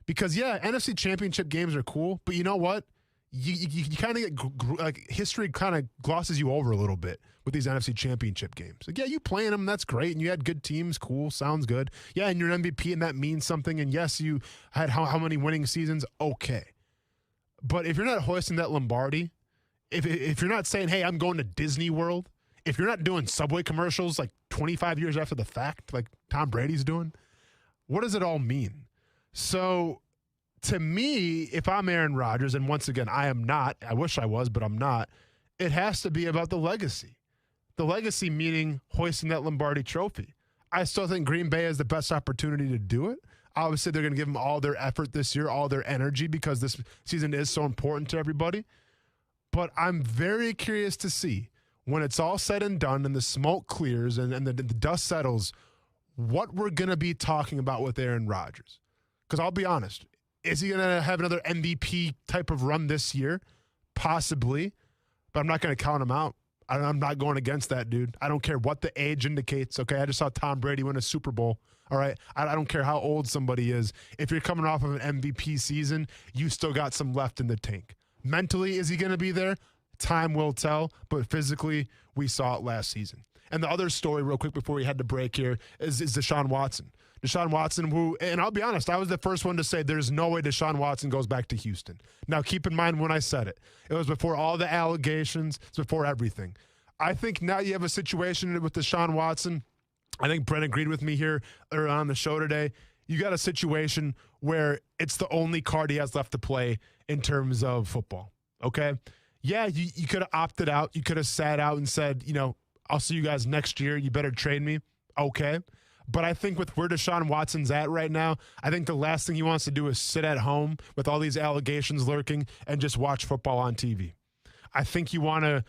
Because, NFC Championship games are cool, but you know what? You kind of get, history kind of glosses you over a little bit with these NFC Championship games. Like, you playing them, that's great, and you had good teams, cool, sounds good. Yeah, and you're an MVP, and that means something, and yes, you had how many winning seasons, okay. But if you're not hoisting that Lombardi, if you're not saying, hey, I'm going to Disney World, if you're not doing Subway commercials like 25 years after the fact, like Tom Brady's doing, what does it all mean? So, to me, if I'm Aaron Rodgers, and once again, I am not, I wish I was, but I'm not, it has to be about the legacy. The legacy meaning hoisting that Lombardi trophy. I still think Green Bay has the best opportunity to do it. Obviously, they're going to give them all their effort this year, all their energy, because this season is so important to everybody. But I'm very curious to see, when it's all said and done and the smoke clears and the dust settles, what we're going to be talking about with Aaron Rodgers. Because I'll be honest, is he going to have another MVP type of run this year? Possibly, but I'm not going to count him out. I'm not going against that dude. I don't care what the age indicates, okay? I just saw Tom Brady win a Super Bowl, all right? I don't care how old somebody is. If you're coming off of an MVP season, you still got some left in the tank. Mentally, is he going to be there? Time will tell, but physically, we saw it last season. And the other story, real quick before we head to break here, is Deshaun Watson. Deshaun Watson, who, and I'll be honest, I was the first one to say there's no way Deshaun Watson goes back to Houston. Now, keep in mind when I said it, it was before all the allegations, it's before everything. I think now you have a situation with Deshaun Watson. I think Brent agreed with me here or on the show today. You got a situation where it's the only card he has left to play in terms of football, okay? Yeah, you could have opted out. You could have sat out and said, I'll see you guys next year. You better trade me. Okay. But I think with where Deshaun Watson's at right now, I think the last thing he wants to do is sit at home with all these allegations lurking and just watch football on TV. I think you want to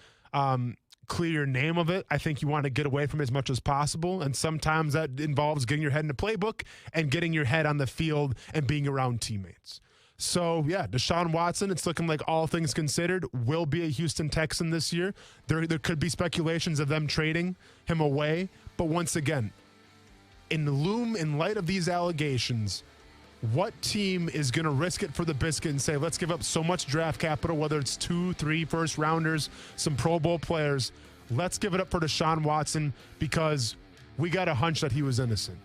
clear your name of it. I think you want to get away from it as much as possible. And sometimes that involves getting your head in the playbook and getting your head on the field and being around teammates. So, yeah, Deshaun Watson, it's looking like all things considered, will be a Houston Texan this year. There could be speculations of them trading him away. But once again, in light of these allegations, what team is going to risk it for the biscuit and say, let's give up so much draft capital, whether it's 2, 3 first-rounders, some Pro Bowl players, let's give it up for Deshaun Watson because we got a hunch that he was innocent.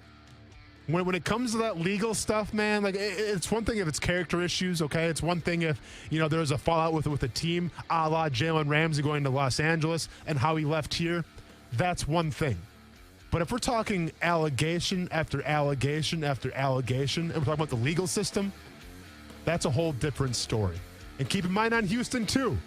When it comes to that legal stuff, man, like it's one thing if it's character issues, okay? It's one thing if, there's a fallout with a team, a la Jalen Ramsey going to Los Angeles and how he left here. That's one thing. But if we're talking allegation after allegation after allegation, and we're talking about the legal system, that's a whole different story. And keep in mind on Houston, too.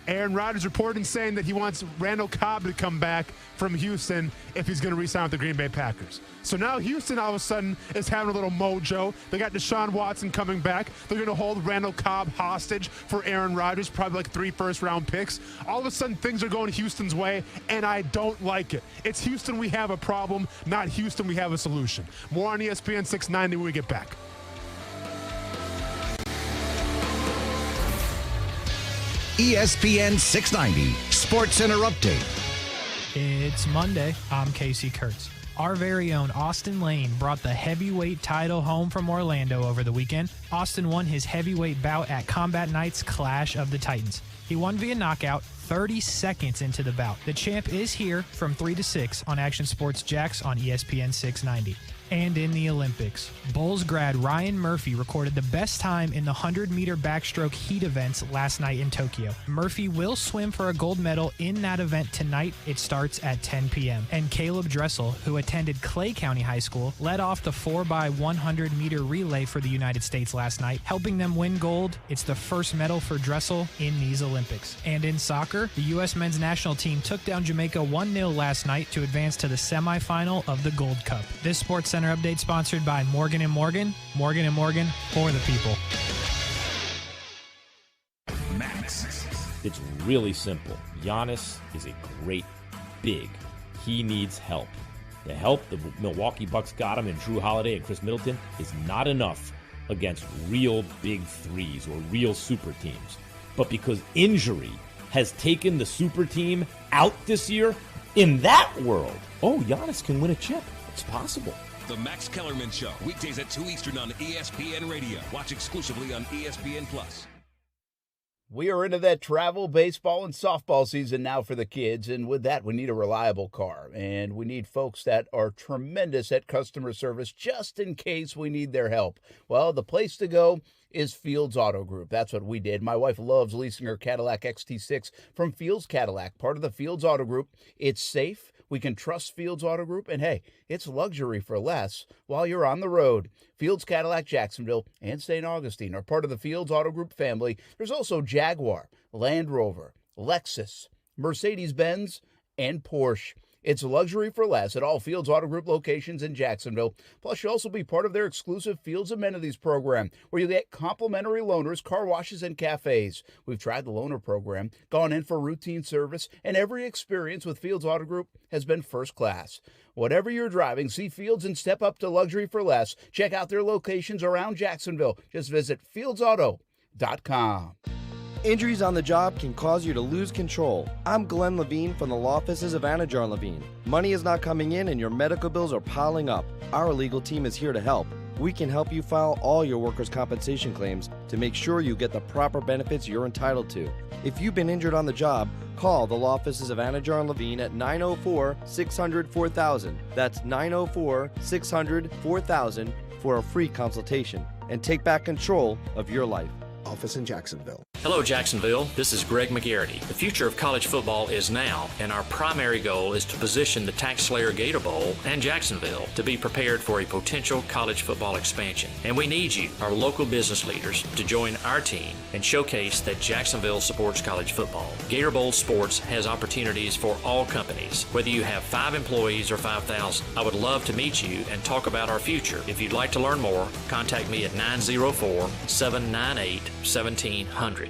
Aaron Rodgers reporting saying that he wants Randall Cobb to come back from Houston if he's going to re-sign with the Green Bay Packers. So now Houston all of a sudden is having a little mojo. They got Deshaun Watson coming back. They're going to hold Randall Cobb hostage for Aaron Rodgers, probably like 3 first-round picks. All of a sudden things are going Houston's way, and I don't like it. It's Houston we have a problem, not Houston we have a solution. More on ESPN 690 when we get back. ESPN 690 Sports Center Update. It's Monday. I'm Casey Kurtz. Our very own Austin Lane brought the heavyweight title home from Orlando over the weekend. Austin won his heavyweight bout at Combat Night's Clash of the Titans. He won via knockout 30 seconds into the bout. The champ is here from 3 to 6 on Action Sports Jax on ESPN 690. And in the Olympics, Bulls grad Ryan Murphy recorded the best time in the 100-meter backstroke heat events last night in Tokyo. Murphy will swim for a gold medal in that event tonight. It starts at 10 p.m. And Caleb Dressel, who attended Clay County High School, led off the 4x100-meter relay for the United States last night, helping them win gold. It's the first medal for Dressel in these Olympics. And in soccer, the U.S. men's national team took down Jamaica 1-0 last night to advance to the semifinal of the Gold Cup. This Sports Center update sponsored by Morgan & Morgan. Morgan & Morgan for the people. Max. It's really simple. Giannis is a great big. He needs help. The help the Milwaukee Bucks got him in Drew Holiday and Chris Middleton is not enough against real big threes or real super teams. But because injury has taken the super team out this year, in that world, Giannis can win a chip. It's possible. The Max Kellerman Show, weekdays at 2 Eastern on ESPN Radio. Watch exclusively on ESPN+. We are into that travel, baseball, and softball season now for the kids, and with that, we need a reliable car, and we need folks that are tremendous at customer service just in case we need their help. Well, the place to go is Fields Auto Group. That's what we did. My wife loves leasing her Cadillac XT6 from Fields Cadillac, part of the Fields Auto Group. It's safe. We can trust Fields Auto Group, and hey, it's luxury for less while you're on the road. Fields Cadillac Jacksonville and St. Augustine are part of the Fields Auto Group family. There's also Jaguar, Land Rover, Lexus, Mercedes-Benz, and Porsche. It's luxury for less at all Fields Auto Group locations in Jacksonville. Plus, you'll also be part of their exclusive Fields Amenities program, where you get complimentary loaners, car washes, and cafes. We've tried the loaner program, gone in for routine service, and every experience with Fields Auto Group has been first class. Whatever you're driving, see Fields and step up to luxury for less. Check out their locations around Jacksonville. Just visit fieldsauto.com. Injuries on the job can cause you to lose control. I'm Glenn Levine from the law offices of Anajar and Levine. Money is not coming in and your medical bills are piling up. Our legal team is here to help. We can help you file all your workers' compensation claims to make sure you get the proper benefits you're entitled to. If you've been injured on the job, call the law offices of Anajar and Levine at 904-600-4000. That's 904-600-4000 for a free consultation and take back control of your life. Office in Jacksonville. Hello, Jacksonville. This is Greg McGarity. The future of college football is now, and our primary goal is to position the Tax Slayer Gator Bowl and Jacksonville to be prepared for a potential college football expansion. And we need you, our local business leaders, to join our team and showcase that Jacksonville supports college football. Gator Bowl Sports has opportunities for all companies, whether you have 5 employees or 5,000. I would love to meet you and talk about our future. If you'd like to learn more, contact me at 904-798-1700.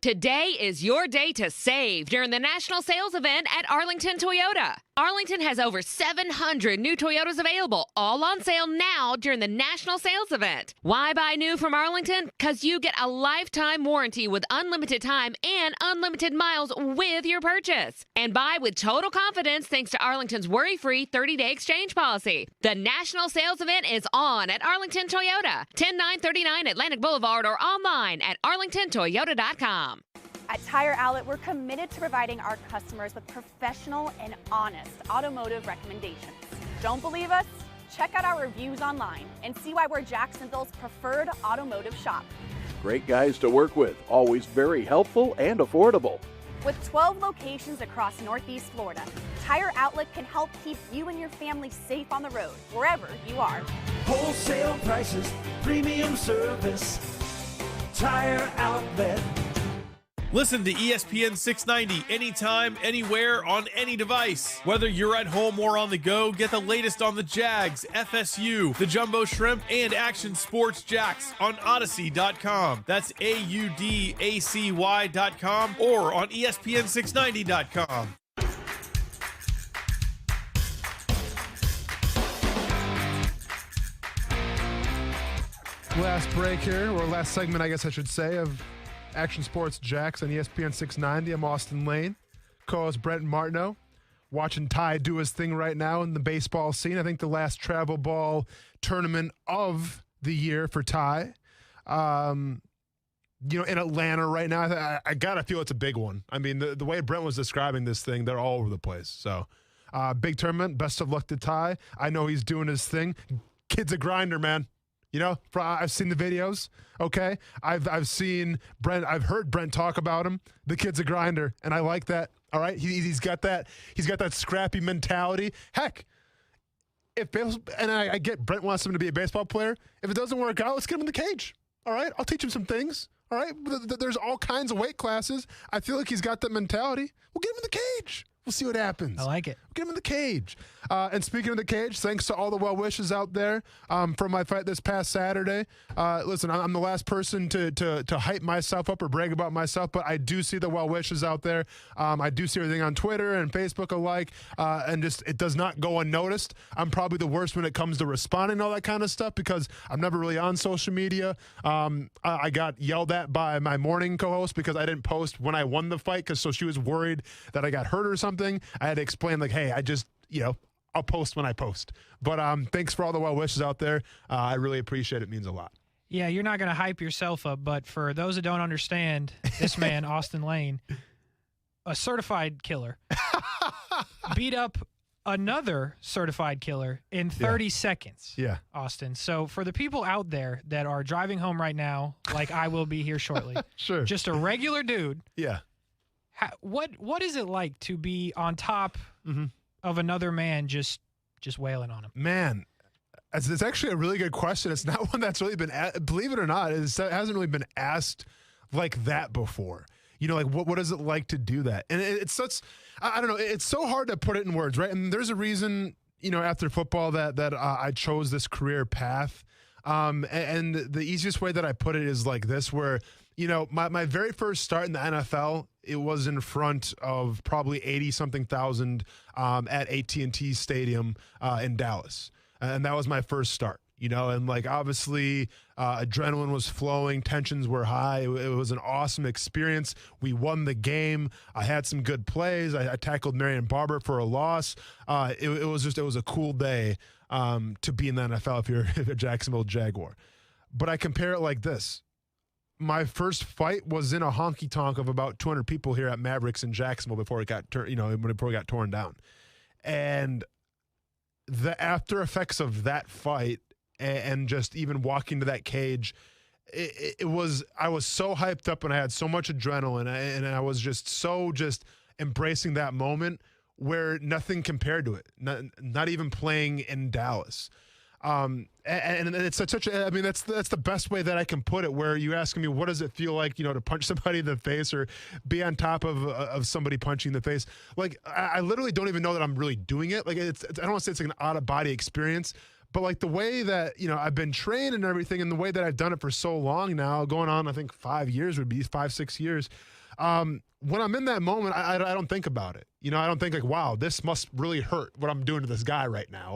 Today is your day to save during the national sales event at Arlington Toyota. Arlington has over 700 new Toyotas available, all on sale now during the national sales event. Why buy new from Arlington? Because you get a lifetime warranty with unlimited time and unlimited miles with your purchase. And buy with total confidence thanks to Arlington's worry-free 30-day exchange policy. The national sales event is on at Arlington Toyota, 10939 Atlantic Boulevard, or online at arlingtontoyota.com. At Tire Outlet, we're committed to providing our customers with professional and honest automotive recommendations. Don't believe us? Check out our reviews online and see why we're Jacksonville's preferred automotive shop. Great guys to work with, always very helpful and affordable. With 12 locations across Northeast Florida, Tire Outlet can help keep you and your family safe on the road, wherever you are. Wholesale prices, premium service, Tire Outlet. Listen to ESPN 690 anytime, anywhere, on any device. Whether you're at home or on the go, get the latest on the Jags, FSU, the Jumbo Shrimp, and Action Sports Jacks on Odyssey.com. That's AUDACY.com or on ESPN690.com. Last break here, or last segment, I guess I should say, of Action Sports Jacks on ESPN 690. I'm Austin Lane, co-host Brent Martineau, watching Ty do his thing right now in the baseball scene. I think the last travel ball tournament of the year for Ty. In Atlanta right now, I gotta feel it's a big one. I mean, the way Brent was describing this thing, they're all over the place. So, big tournament. Best of luck to Ty. I know he's doing his thing. Kid's a grinder, man. You know, I've seen the videos. Okay, I've seen Brent. I've heard Brent talk about him. The kid's a grinder, and I like that. All right, he's got that. He's got that scrappy mentality. Heck, I get Brent wants him to be a baseball player. If it doesn't work out, let's get him in the cage. All right, I'll teach him some things. All right, there's all kinds of weight classes. I feel like he's got that mentality. We'll get him in the cage. We'll see what happens. I like it. We'll get him in the cage. And speaking of the cage, thanks to all the well wishes out there from my fight this past Saturday. Listen, I'm the last person to hype myself up or brag about myself, but I do see the well wishes out there. I do see everything on Twitter and Facebook alike, and just it does not go unnoticed. I'm probably the worst when it comes to responding to all that kind of stuff because I'm never really on social media. I got yelled at by my morning co-host because I didn't post when I won the fight so she was worried that I got hurt or something. I had to explain like, hey, I just, I'll post when I post. But thanks for all the well wishes out there. I really appreciate it. It means a lot. Yeah, you're not going to hype yourself up, but for those that don't understand, this man, Austin Lane, a certified killer, beat up another certified killer in 30 seconds. Yeah. Austin. So for the people out there that are driving home right now, like I will be here shortly. Sure. Just a regular dude. Yeah. What is it like to be on top of another man just wailing on him? Man, it's actually a really good question. It's not one that's really been, believe it or not, it hasn't really been asked like that before. Like what is it like to do that? And it's such, I don't know, it's so hard to put it in words, right? And there's a reason, after football that I chose this career path. And the easiest way that I put it is like this, where my very first start in the NFL, it was in front of probably 80-something thousand at AT&T Stadium in Dallas. And that was my first start, and like obviously adrenaline was flowing, tensions were high. It was an awesome experience. We won the game. I had some good plays. I tackled Marion Barber for a loss. It was a cool day to be in the NFL if you're a Jacksonville Jaguar. But I compare it like this. my first fight was in a honky tonk of about 200 people here at Mavericks in Jacksonville before it got before it got torn down. And the after effects of that fight and just even walking to that cage, I was so hyped up and I had so much adrenaline and I was just embracing that moment where nothing compared to it, not even playing in Dallas. And it's such a, I mean, that's the best way that I can put it, where you asking me, what does it feel like, to punch somebody in the face or be on top of somebody punching in the face? Like, I literally don't even know that I'm really doing it. Like, I don't want to say it's like an out of body experience, but like the way that, I've been trained and everything, and the way that I've done it for so long now, going on, I think 5 years would be 5-6 years. When I'm in that moment, I don't think about it. I don't think like, wow, this must really hurt what I'm doing to this guy right now.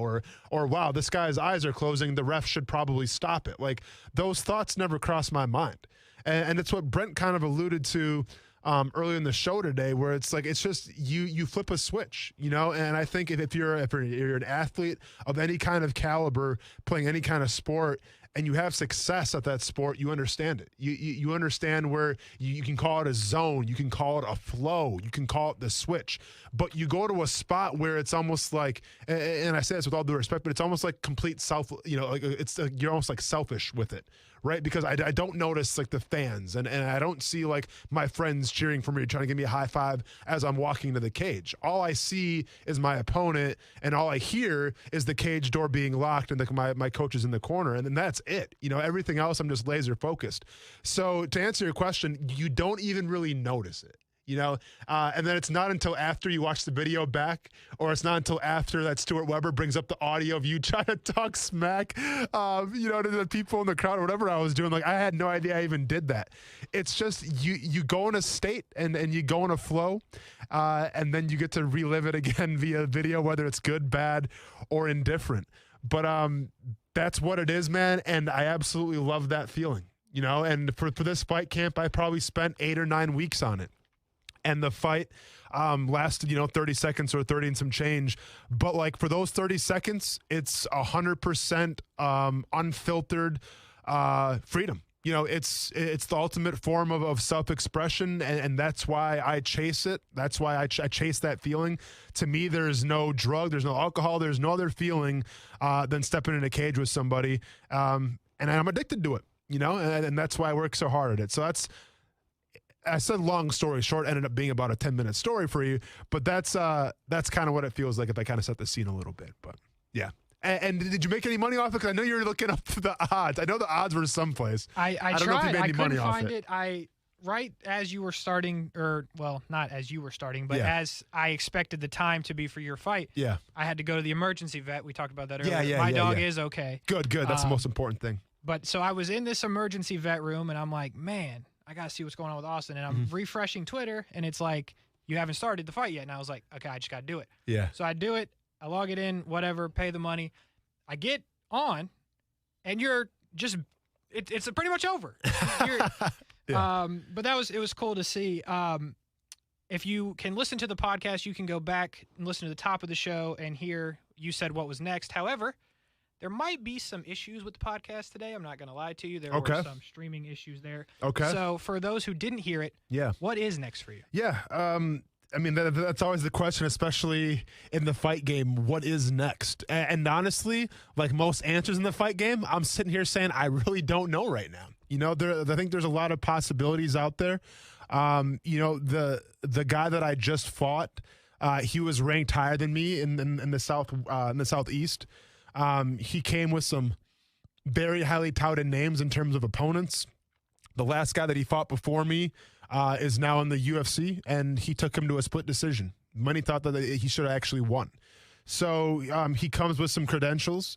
Or wow, this guy's eyes are closing. The ref should probably stop it. Like, those thoughts never cross my mind. And it's what Brent kind of alluded to earlier in the show today, where it's like, it's just you flip a switch, and I think if you're an athlete of any kind of caliber playing any kind of sport, and you have success at that sport, you understand it. You understand where you can call it a zone, you can call it a flow, you can call it the switch. But you go to a spot where it's almost like, and I say this with all due respect, but it's almost like complete you're almost like selfish with it, right? Because I don't notice like the fans, and I don't see like my friends cheering for me, trying to give me a high five as I'm walking to the cage. All I see is my opponent, and all I hear is the cage door being locked and my coach is in the corner, and then that's it. Everything else, I'm just laser focused. So to answer your question, you don't even really notice it. And then it's not until after you watch the video back, or it's not until after that Stuart Weber brings up the audio of you trying to talk smack, to the people in the crowd or whatever I was doing. Like, I had no idea I even did that. It's just you go in a state and you go in a flow, and then you get to relive it again via video, whether it's good, bad, or indifferent. But that's what it is, man. And I absolutely love that feeling, and for this fight camp, I probably spent 8 or 9 weeks on it. And the fight lasted, 30 seconds or 30 and some change. But like, for those 30 seconds, it's 100% unfiltered freedom. It's the ultimate form of self-expression, and that's why I chase it. That's why I chase that feeling. To me, there's no drug, there's no alcohol, there's no other feeling than stepping in a cage with somebody. And I'm addicted to it, and that's why I work so hard at it. So I said long story short, ended up being about a 10-minute story for you, but that's kind of what it feels like if I kind of set the scene a little bit. But yeah. And did you make any money off it? Because I know you were looking up the odds. I know the odds were someplace. I don't know if you made any money off find it. Right as you were starting, not as you were starting, but as I expected the time to be for your fight. Yeah. I had to go to the emergency vet. We talked about that earlier. Yeah, My dog is okay. Good. That's the most important thing. But so I was in this emergency vet room, and I'm like, man, I got to see what's going on with Austin. And I'm refreshing Twitter, and it's like, you haven't started the fight yet. And I was like, okay, I just got to do it. Yeah. So I do it. I log it in, whatever, pay the money. I get on, and you're just, it's pretty much over. Yeah. But it was cool to see. If you can listen to the podcast, you can go back and listen to the top of the show and hear you said what was next. However, there might be some issues with the podcast today. I'm not going to lie to you. There were some streaming issues there. Okay. So for those who didn't hear it, what is next for you? Yeah. I mean, that's always the question, especially in the fight game. What is next? And honestly, like most answers in the fight game, I'm sitting here saying I really don't know right now. I think there's a lot of possibilities out there. The guy that I just fought, he was ranked higher than me in the Southeast. He came with some very highly touted names in terms of opponents. The last guy that he fought before me is now in the UFC, and he took him to a split decision. Many thought that he should have actually won. So he comes with some credentials.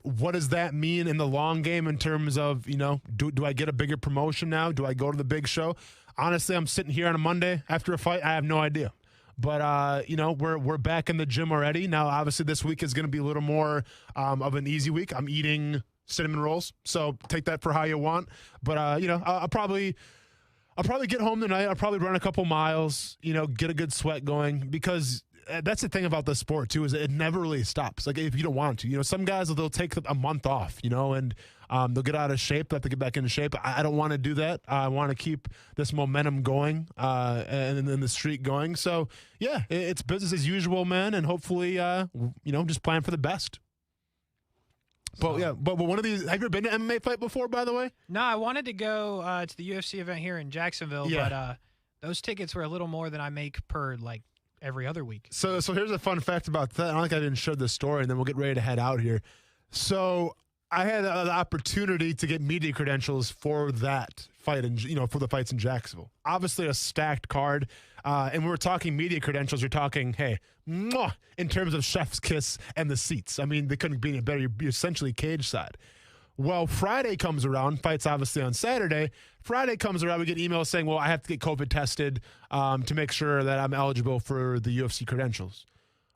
What does that mean in the long game in terms of, do I get a bigger promotion now? Do I go to the big show? Honestly, I'm sitting here on a Monday after a fight. I have no idea. But, we're back in the gym already. Now, obviously, this week is going to be a little more of an easy week. I'm eating cinnamon rolls, so take that for how you want. But, I'll probably get home tonight. I'll probably run a couple miles, get a good sweat going, because that's the thing about this sport too, is it never really stops. Like if you don't want to, some guys they'll take a month off, and they'll get out of shape. They have to get back into shape. I don't want to do that. I want to keep this momentum going and then the streak going. So yeah, it's business as usual, man. And hopefully, just plan for the best. But one of these, have you ever been to an MMA fight before, by the way? No, I wanted to go to the UFC event here in Jacksonville, but those tickets were a little more than I make per every other week. So here's a fun fact about that. I don't think I didn't show this story, and then we'll get ready to head out here. So I had the opportunity to get media credentials for that fight, and for the fights in Jacksonville. Obviously, a stacked card, and when we're talking media credentials, you're talking, hey, mwah, in terms of chef's kiss and the seats. I mean, they couldn't be any better. You're essentially cage side. Well, Friday comes around. Fights obviously on Saturday. Friday comes around. We get emails saying, well, I have to get COVID tested to make sure that I'm eligible for the UFC credentials.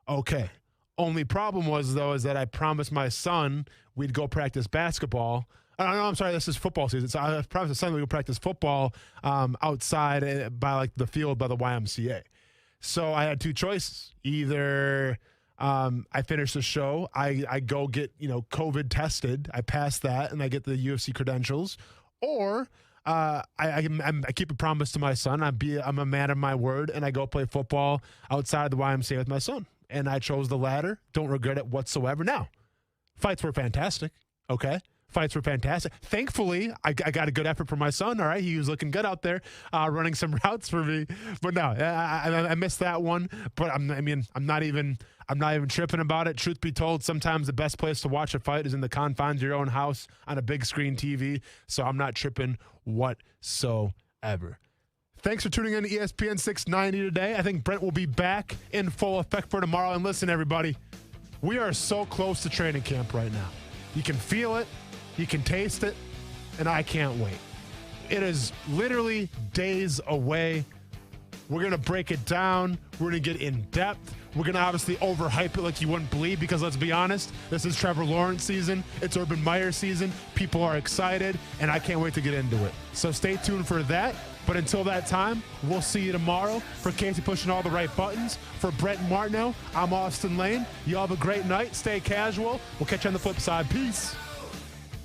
Okay. Only problem was, though, is that I promised my son we'd go practice basketball. No, I'm sorry, this is football season. So I promised my son we'd go practice football outside by the field by the YMCA. So I had two choices. Either I finish the show, I go get COVID tested, I pass that, and I get the UFC credentials, or I keep a promise to my son. I'm a man of my word, and I go play football outside the YMCA with my son. And I chose the latter. Don't regret it whatsoever. Now, fights were fantastic. Okay. Fights were fantastic. Thankfully, I got a good effort from my son. All right. He was looking good out there, running some routes for me. But no, I missed that one. But I'm not even tripping about it. Truth be told, sometimes the best place to watch a fight is in the confines of your own house on a big screen TV. So I'm not tripping whatsoever. Thanks for tuning in to ESPN 690 today. I think Brent will be back in full effect for tomorrow. And listen, everybody, we are so close to training camp right now. You can feel it, you can taste it, and I can't wait. It is literally days away. We're going to break it down. We're going to get in depth. We're going to obviously overhype it like you wouldn't believe, because let's be honest, this is Trevor Lawrence season. It's Urban Meyer season. People are excited, and I can't wait to get into it. So stay tuned for that. But until that time, we'll see you tomorrow. For Casey pushing all the right buttons, for Brett Martineau, I'm Austin Lane. You all have a great night. Stay casual. We'll catch you on the flip side. Peace.